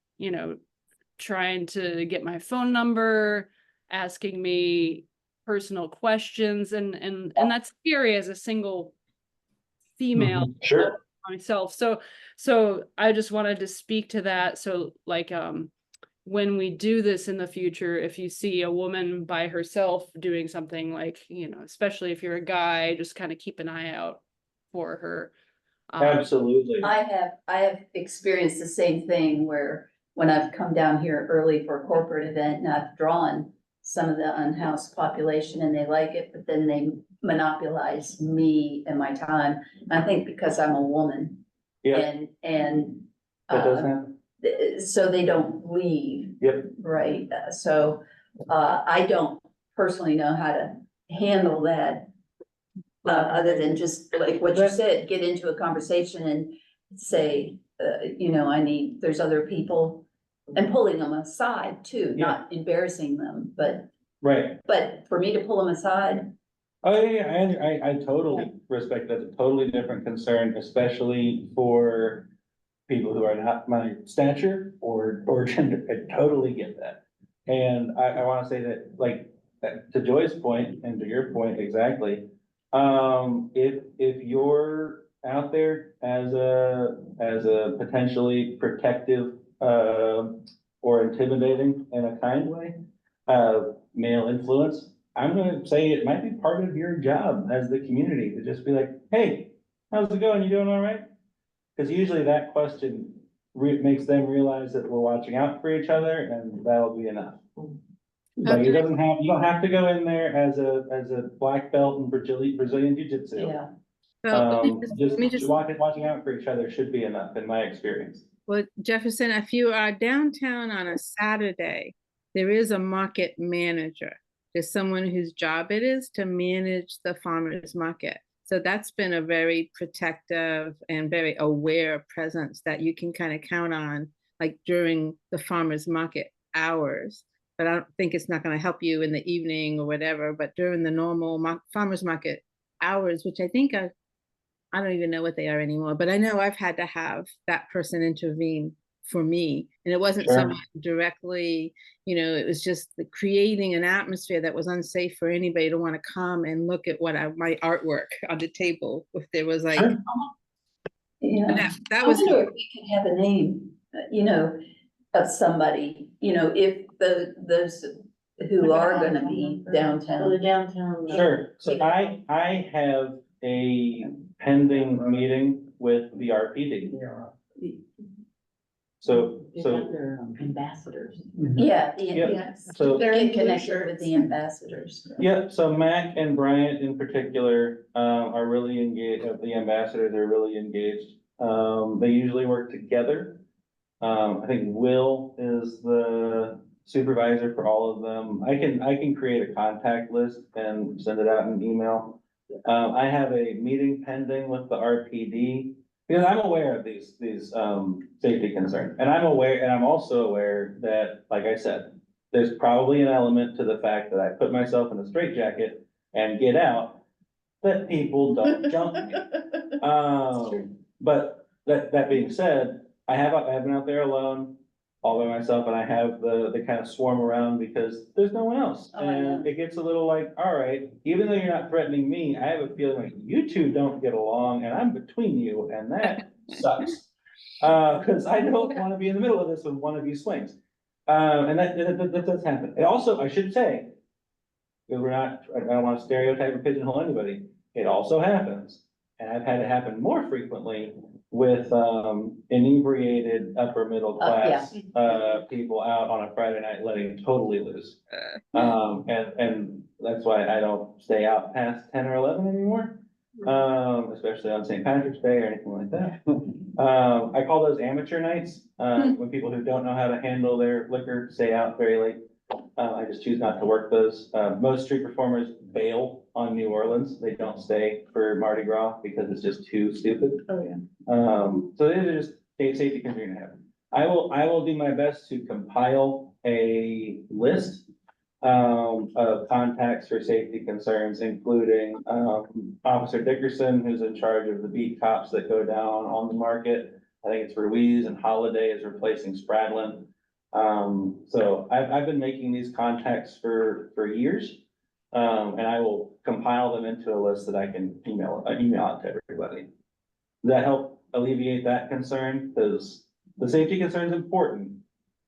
trying to get my phone number, asking me personal questions, and that's scary as a single female. Sure. Myself. So I just wanted to speak to that. So like when we do this in the future, if you see a woman by herself doing something, like, especially if you're a guy, just kind of keep an eye out for her. Absolutely. I have experienced the same thing, where when I've come down here early for a corporate event and I've drawn some of the unhoused population and they like it, but then they monopolize me and my time. I think because I'm a woman. Yeah. And That does happen. so they don't leave. Yep. Right. So I don't personally know how to handle that. Other than just like what you said, get into a conversation and say, there's other people, and pulling them aside too, not embarrassing them, but Right. But for me to pull them aside. Oh, yeah, I totally respect that. It's a totally different concern, especially for people who are not my stature or gender. I totally get that. And I want to say that, like, to Joy's point and to your point exactly, if you're out there as a potentially protective or intimidating in a kind way male influence, I'm gonna say it might be part of your job as the community to just be like, hey, how's it going? You doing all right? Because usually that question makes them realize that we're watching out for each other, and that'll be enough. Like, you don't have to go in there as a black belt in Brazilian Jiu-Jitsu. Yeah. Just watching out for each other should be enough, in my experience. Well, Jefferson, if you are downtown on a Saturday, there is a market manager. There's someone whose job it is to manage the farmers market. So that's been a very protective and very aware presence that you can kind of count on, like during the farmers market hours. But I don't think it's not going to help you in the evening or whatever, but during the normal farmers market hours, which I think I don't even know what they are anymore, but I know I've had to have that person intervene for me. And it wasn't someone directly, it was just creating an atmosphere that was unsafe for anybody to want to come and look at my artwork on the table. If there was like, that was. I wonder if we could have a name, of somebody, if those who are going to be downtown. The downtown. Sure. So I have a pending meeting with the RPD. So ambassadors. Yeah. So they're in connection with the ambassadors. Yeah, so Mac and Bryant in particular are really engaged. The ambassadors are really engaged. They usually work together. I think Will is the supervisor for all of them. I can create a contact list and send it out in an email. I have a meeting pending with the RPD because I'm aware of these safety concerns, and I'm also aware that, like I said, there's probably an element to the fact that I put myself in a straitjacket and get out that people don't jump me. But that being said, I've been out there alone, all by myself, and I have the kind of swarm around because there's no one else. And it gets a little like, all right, even though you're not threatening me, I have a feeling like you two don't get along and I'm between you, and that sucks. Because I don't want to be in the middle of this when one of you swings. And that does happen. And also, I should say, because I don't want to stereotype or pigeonhole anybody, it also happens, and I've had it happen more frequently with inebriated upper middle class people out on a Friday night letting totally loose. And that's why I don't stay out past 10 or 11 anymore. especially on St. Patrick's Day or anything like that. I call those amateur nights, when people who don't know how to handle their liquor stay out very late. I just choose not to work those. Most street performers bail on New Orleans. They don't stay for Mardi Gras because it's just too stupid. Oh, yeah. So these are just safety concerns you're gonna have. I will do my best to compile a list of contacts for safety concerns, including, Officer Dickerson, who's in charge of the beat cops that go down on the market. I think it's Ruiz, and Holiday is replacing Spradlin. So I've been making these contacts for years. And I will compile them into a list that I can email out to everybody. Does that help alleviate that concern? Because the safety concern is important.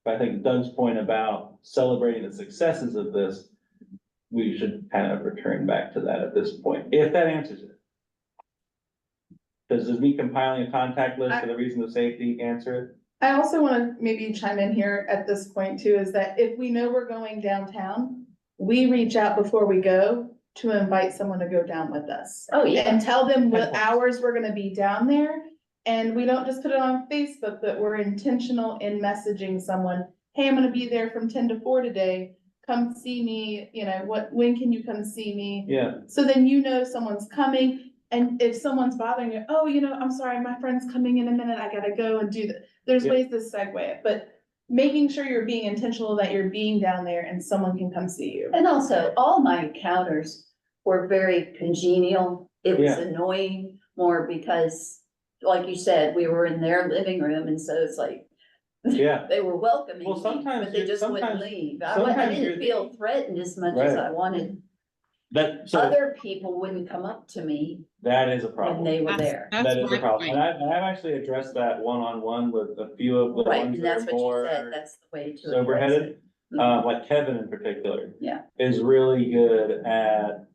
But I think Doug's point about celebrating the successes of this, we should kind of return back to that at this point, if that answers it. Does me compiling a contact list for the reason of safety answer it? I also want to maybe chime in here at this point too, is that if we know we're going downtown, we reach out before we go to invite someone to go down with us. Oh, yeah. And tell them what hours we're gonna be down there. And we don't just put it on Facebook, but we're intentional in messaging someone, hey, I'm gonna be there from 10 to 4 today. Come see me, when can you come see me? Yeah. So then you know someone's coming. And if someone's bothering you, oh, I'm sorry, my friend's coming in a minute, I gotta go and do that. There's ways to segue it, but making sure you're being intentional that you're being down there and someone can come see you. And also, all my encounters were very congenial. It was annoying more because, like you said, we were in their living room, and so it's like, Yeah. they were welcoming Well, me, sometimes but they you're- just wouldn't sometimes- leave. sometimes I you're didn't feel threatened as much as I wanted. So Other people wouldn't come up to me that is a when problem. they were there. That is a problem. And I've actually addressed that one-on-one with a few of the Right, ones and that that's are what you more said, that's the way to address sober-headed. it. Mhm. Like Kevin in particular. Yeah. Is really good at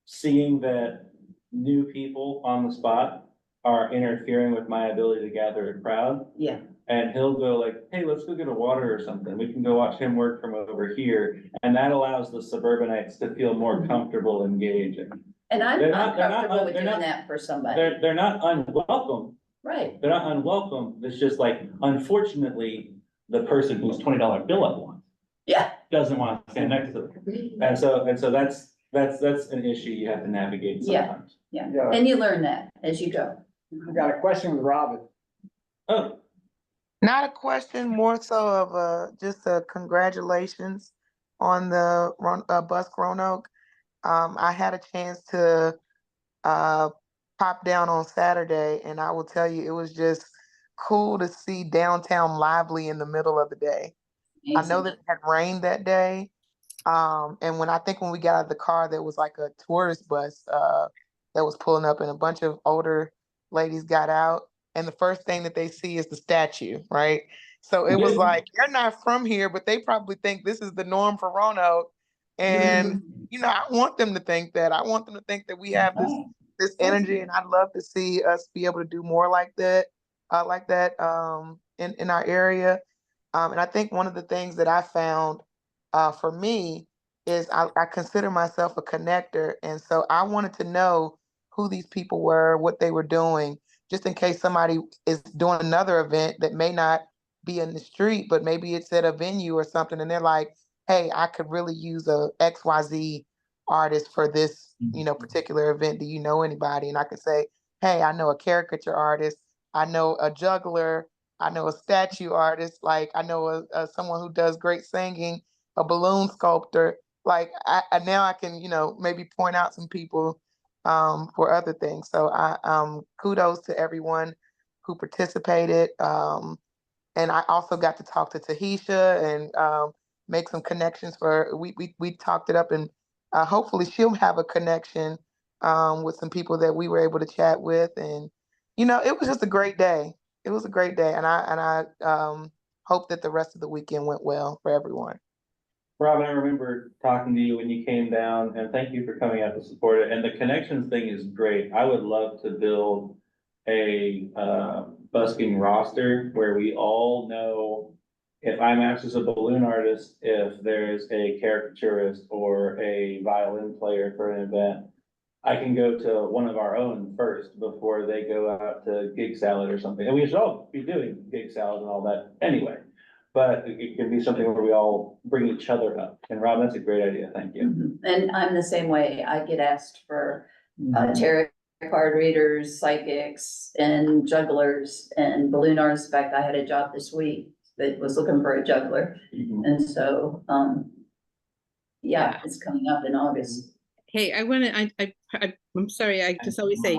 seeing that new people on the spot are interfering with my ability to gather a crowd. Yeah. And he'll go like, hey, let's go get a water or something. We can go watch him work from over here. And that allows the suburbanites to feel more comfortable engaging. And I'm They're not they're comfortable with they're doing not- that for somebody. They're not unwelcome. Right. They're not unwelcome. It's just like, unfortunately, the person whose $20 bill I want Yeah. doesn't want to stand next to them. And so that's an issue you have to navigate Yeah. sometimes. Yeah, Yeah. and you learn that as you go. I got a question with Robin. Oh. Not a question, more so of just a congratulations on the Busk Roanoke. I had a chance to pop down on Saturday, and I will tell you, it was just cool to see downtown lively in the middle of the day. I know that it had rained that day. And when we got out of the car, there was like a tourist bus that was pulling up, and a bunch of older ladies got out. And the first thing that they see is the statue, right? So it was like, you're not from here, but they probably think this is the norm for Roanoke. And, I want them to think that. I want them to think that we have this energy, and I'd love to see us be able to do more like that in our area. And I think one of the things that I found for me is I consider myself a connector. And so I wanted to know who these people were, what they were doing, just in case somebody is doing another event that may not be in the street, but maybe it's at a venue or something. And they're like, hey, I could really use a XYZ artist for this, particular event. Do you know anybody? And I could say, hey, I know a caricature artist. I know a juggler. I know a statue artist. Like I know someone who does great singing, a balloon sculptor. Like now I can, maybe point out some people for other things. So kudos to everyone who participated. And I also got to talk to Tahisha and make some connections we talked it up, and hopefully she'll have a connection with some people that we were able to chat with. And, it was just a great day. It was a great day. And I hope that the rest of the weekend went well for everyone. Robin, I remember talking to you when you came down, and thank you for coming out to support it. And the connections thing is great. I would love to build a busking roster where we all know if IMAX is a balloon artist, if there's a caricaturist or a violin player for an event. I can go to one of our own first before they go out to gig salad or something. And we should all be doing gig salad and all that anyway. But it can be something where we all bring each other up. And Rob, that's a great idea. Thank you. And I'm the same way. I get asked for tarot card readers, psychics, and jugglers and balloon artists. In fact, I had a job this week that was looking for a juggler. And so, yeah, it's coming up in August. Hey, I'm sorry, I just always say,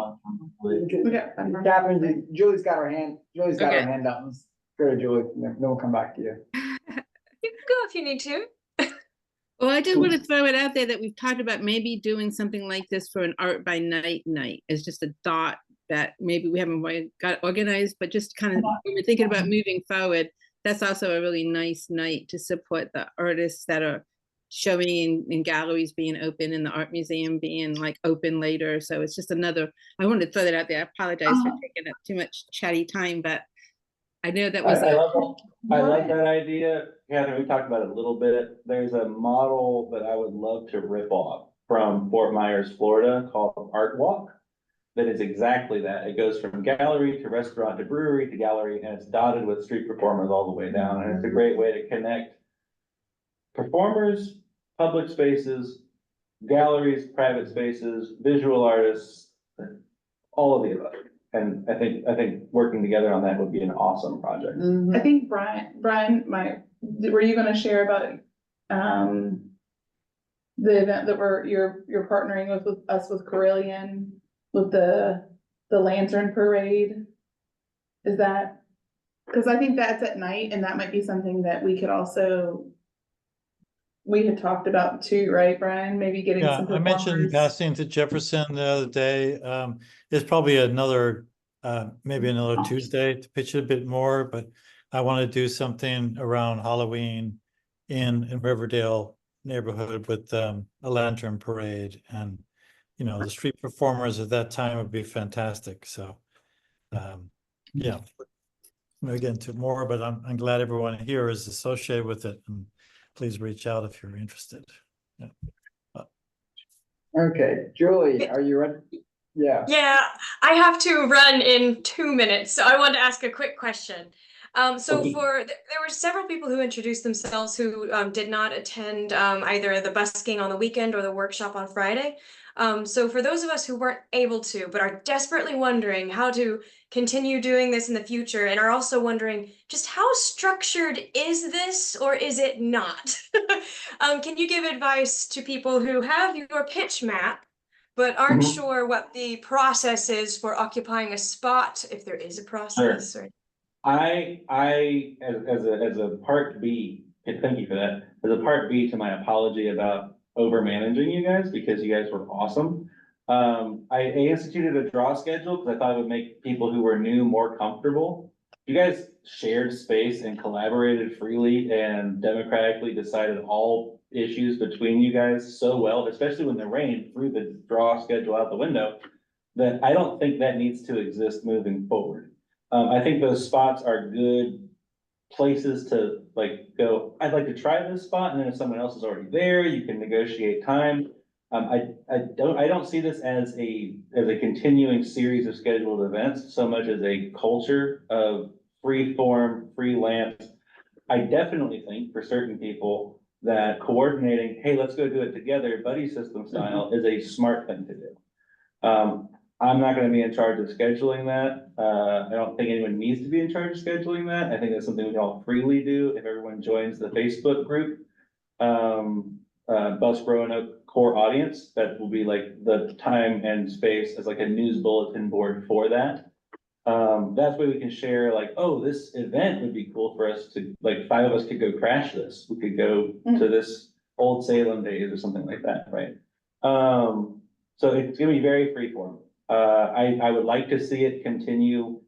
Catherine, Julie's got her hand, Okay. up. Let's go to Julie, then we'll come back to you. You can go if you need to. well, I just want to throw it out there that we've talked about maybe doing something like this for an art by night. It's just a thought that maybe we haven't got organized, but just kind of when we're thinking about moving forward, that's also a really nice night to support the artists that are showing in galleries being open and the art museum being like open later. So it's just another, I wanted to throw that out there. I apologize for taking up too much chatty time, but I know that was. I love that idea. Catherine, we talked about it a little bit. There's a model that I would love to rip off from Fort Myers, Florida called Art Walk. That is exactly that. It goes from gallery to restaurant to brewery to gallery, and it's dotted with street performers all the way down. And it's a great way to connect performers, public spaces, galleries, private spaces, visual artists, all of the above. And I think working together on that would be an awesome project. I think Brian, were you gonna share about the event that you're partnering with us with Carillion with the lantern parade? Is that, because I think that's at night and that might be something that we could also, we had talked about too, right, Brian? Maybe getting Yeah, some I mentioned performers. passing to Jefferson the other day. It's probably maybe another Tuesday to pitch it a bit more, but I want to do something around Halloween in Riverdale neighborhood with a lantern parade, and the street performers at that time would be fantastic. So yeah, we'll get into more, but I'm glad everyone here is associated with it, and please reach out if you're interested. Yeah. Okay, Julie, are you ready? Yeah. Yeah, I have to run in 2 minutes, so I wanted to ask a quick question. There were several people who introduced themselves who did not attend either the busking on the weekend or the workshop on Friday. So for those of us who weren't able to, but are desperately wondering how to continue doing this in the future, and are also wondering just how structured is this or is it not? Can you give advice to people who have your pitch map but aren't sure what the process is for occupying a spot, if there is a process? Sure. I as a part B, and thank you for that, as a part B to my apology about over managing you guys, because you guys were awesome. I instituted a draw schedule because I thought it would make people who were new more comfortable. You guys shared space and collaborated freely and democratically decided all issues between you guys so well, especially when the rain threw the draw schedule out the window, that I don't think that needs to exist moving forward. I think those spots are good places to go, I'd like to try this spot, and then if someone else is already there, you can negotiate time. I don't see this as a continuing series of scheduled events so much as a culture of free form, freelance. I definitely think for certain people that coordinating, hey, let's go do it together, buddy system style, is a smart thing to do. I'm not gonna be in charge of scheduling that. I don't think anyone needs to be in charge of scheduling that. I think that's something we can all freely do if everyone joins the Facebook group. Busk Roanoke core audience, that will be like the time and space as like a news bulletin board for that. That's where we can share oh, this event would be cool for us to, 5 of us could go crash this. We could go to this Old Salem days or something like that, right? So it's gonna be very freeform. I would like to see it continue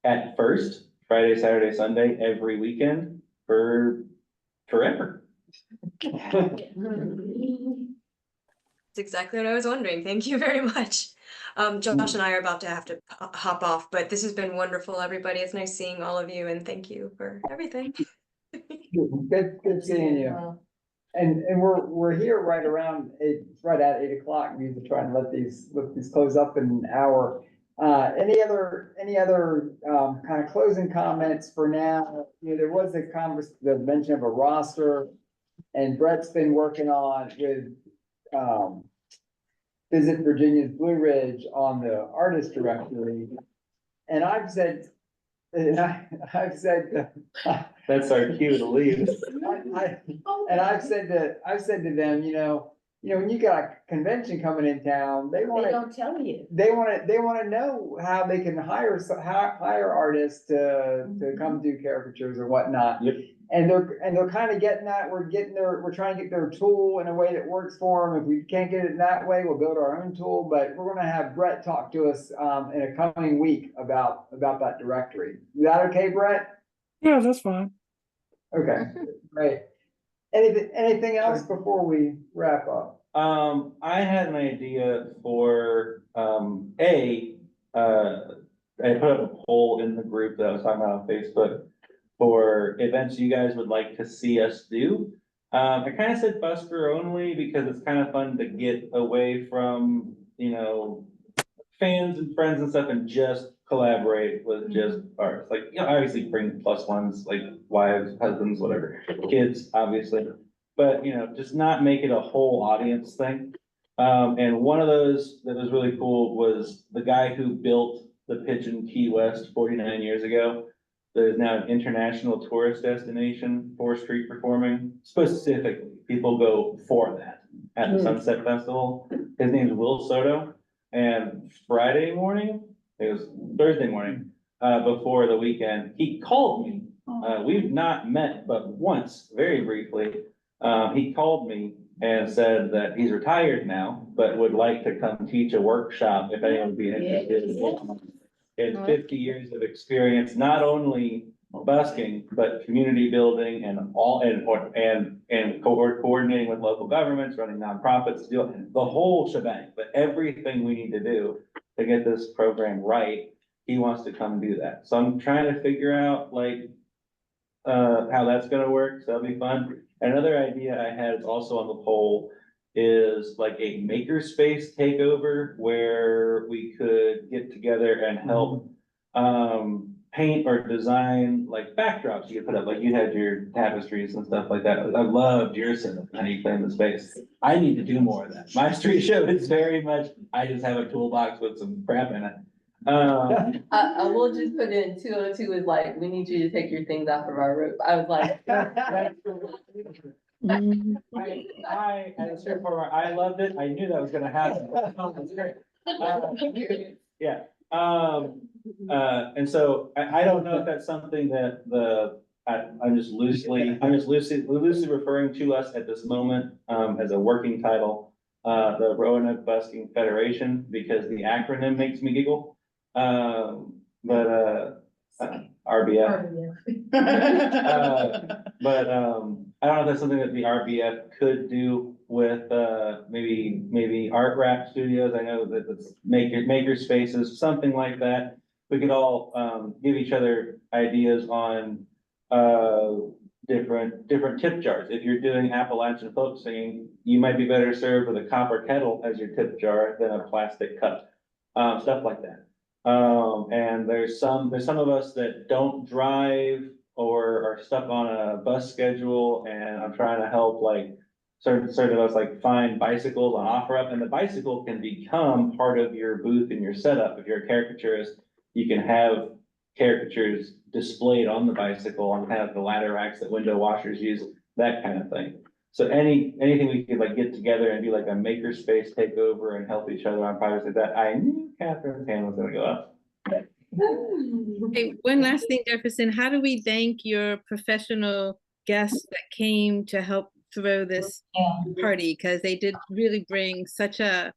at first, Friday, Saturday, Sunday, every weekend for forever. That's exactly what I was wondering. Thank you very much. Josh and I are about to have to hop off, but this has been wonderful, everybody. It's nice seeing all of you, and thank you for everything. Good seeing you. And we're here right around right at 8 o'clock. We usually try and let these close up in an hour. Any other kind of closing comments for now? You know, there was the mention of a roster, and Brett's been working on with Visit Virginia's Blue Ridge on the artist directory. And I've said, that's our cue to leave. I've said to them, when you got a convention coming in town, they don't tell you. They want to know how they can hire artists to come do caricatures or whatnot. Yep. And they're kind of getting that. We're trying to get their tool in a way that works for them. If we can't get it that way, we'll build our own tool. But we're going to have Brett talk to us in a coming week about that directory. Is that okay, Brett? Yeah, that's fine. Okay, great. Anything else before we wrap up? I had an idea for I put up a poll in the group that I was talking about on Facebook for events you guys would like to see us do. I kind of said Busker only because it's kind of fun to get away from, fans and friends and stuff and just collaborate with just artists. Like, obviously bring plus ones, like wives, husbands, whatever, kids, obviously. But, just not make it a whole audience thing. And one of those that was really cool was the guy who built the pitch in Key West 49 years ago. There's now an international tourist destination for street performing. Specifically, people go for that at the Sunset Festival. His name's Will Soto. And Friday morning, it was Thursday morning, before the weekend, he called me. We've not met but once, very briefly. He called me and said that he's retired now, but would like to come teach a workshop if anyone would be interested. In 50 years of experience, not only busking, but community building and coordinating with local governments, running nonprofits, the whole shebang, but everything we need to do to get this program right, he wants to come do that. So I'm trying to figure out how that's gonna work, so that'll be fun. Another idea I had is also on the poll is like a makerspace takeover where we could get together and help paint or design like backdrops you could put up, like you had your tapestries and stuff like that. I loved your setup, how you claim the space. I need to do more of that. My street show is very much, I just have a toolbox with some crap in it. I will just put in 202 is like, we need you to take your things off of our roof. I was like. I, as a street performer, I loved it. I knew that was gonna happen. That's great. Yeah. And so I don't know if that's something that I'm just loosely referring to us at this moment, as a working title, the Roanoke Busking Federation, because the acronym makes me giggle. RBF. I don't know if that's something that the RBF could do with maybe art rap studios. I know that it's maker spaces, something like that. We could all give each other ideas on different tip jars. If you're doing Appalachian folk singing, you might be better served with a copper kettle as your tip jar than a plastic cup. Stuff like that. And there's some of us that don't drive or are stuck on a bus schedule, and I'm trying to help certain of us find bicycles on OfferUp, and the bicycle can become part of your booth and your setup. If you're a caricaturist, you can have caricatures displayed on the bicycle on kind of the ladder racks that window washers use, that kind of thing. So anything we could get together and do a makerspace takeover and help each other on projects like that. I knew Catherine's hand was gonna go up. Hey, one last thing, Jefferson, how do we thank your professional guests that came to help throw this party? Because they did really bring such a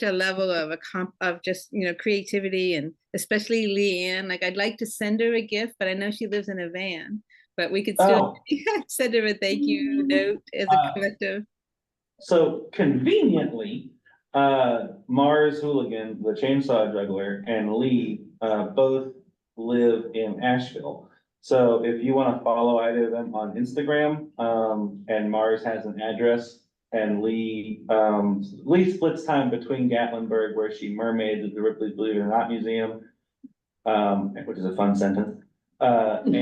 level of just creativity, and especially Leanne. I'd like to send her a gift, but I know she lives in a van. But we could still send her a thank you note as a collective. So conveniently, Mars Hooligan, the chainsaw juggler, and Lee both live in Asheville. So if you want to follow either of them on Instagram, and Mars has an address, and Lee splits time between Gatlinburg, where she mermaids at the Ripley's Believe It or Not Museum, which is a fun sentence, and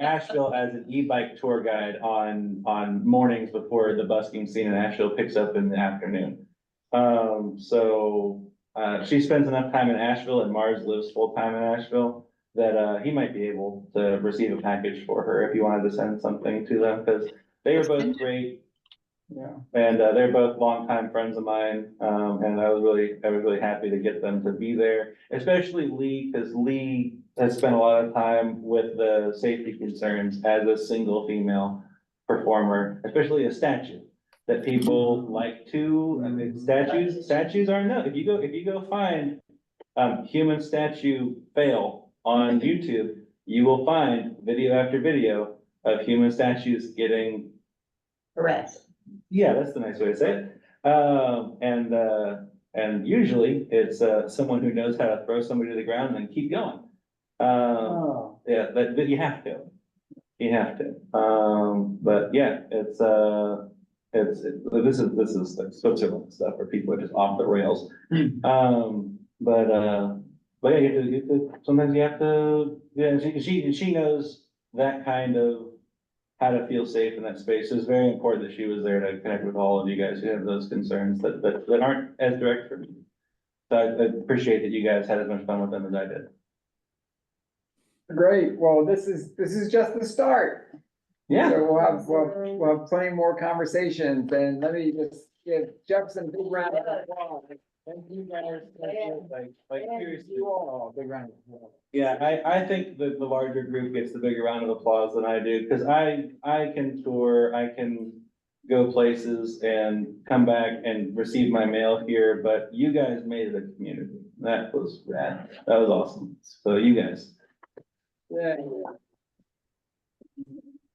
Asheville as an e-bike tour guide on mornings before the busking scene in Asheville picks up in the afternoon. She spends enough time in Asheville, and Mars lives full-time in Asheville, that he might be able to receive a package for her if you wanted to send something to them, because they were both great. Yeah, and they're both longtime friends of mine, and I was really happy to get them to be there, especially Lee, because Lee has spent a lot of time with the safety concerns as a single female performer, especially a statue that people like to. I mean, statues are no. If you go find human statue fail on YouTube, you will find video after video of human statues getting Correct. yeah, that's the nice way to say it. And usually it's someone who knows how to throw somebody to the ground and then keep going. Yeah, but you have to. You have to. But yeah, this is like Switzerland stuff where people are just off the rails. But yeah, sometimes you have to. Yeah, she knows that kind of how to feel safe in that space. It's very important that she was there to connect with all of you guys who have those concerns that aren't as direct for me. So I appreciate that you guys had as much fun with them as I did. Great. Well, this is just the start. Yeah. So we'll have plenty more conversations, and let me just give Jefferson a big round of applause. Thank you guys. Like seriously, you all big round of applause. Yeah, I think that the larger group gets the bigger round of applause than I do, because I can tour, I can go places and come back and receive my mail here, but you guys made it a community. That was rad. That was awesome. So you guys. Yeah.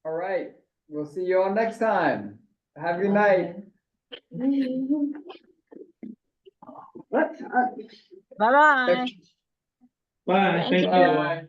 All right. We'll see you all next time. Have a good night. Bye-bye. Bye. Thank you.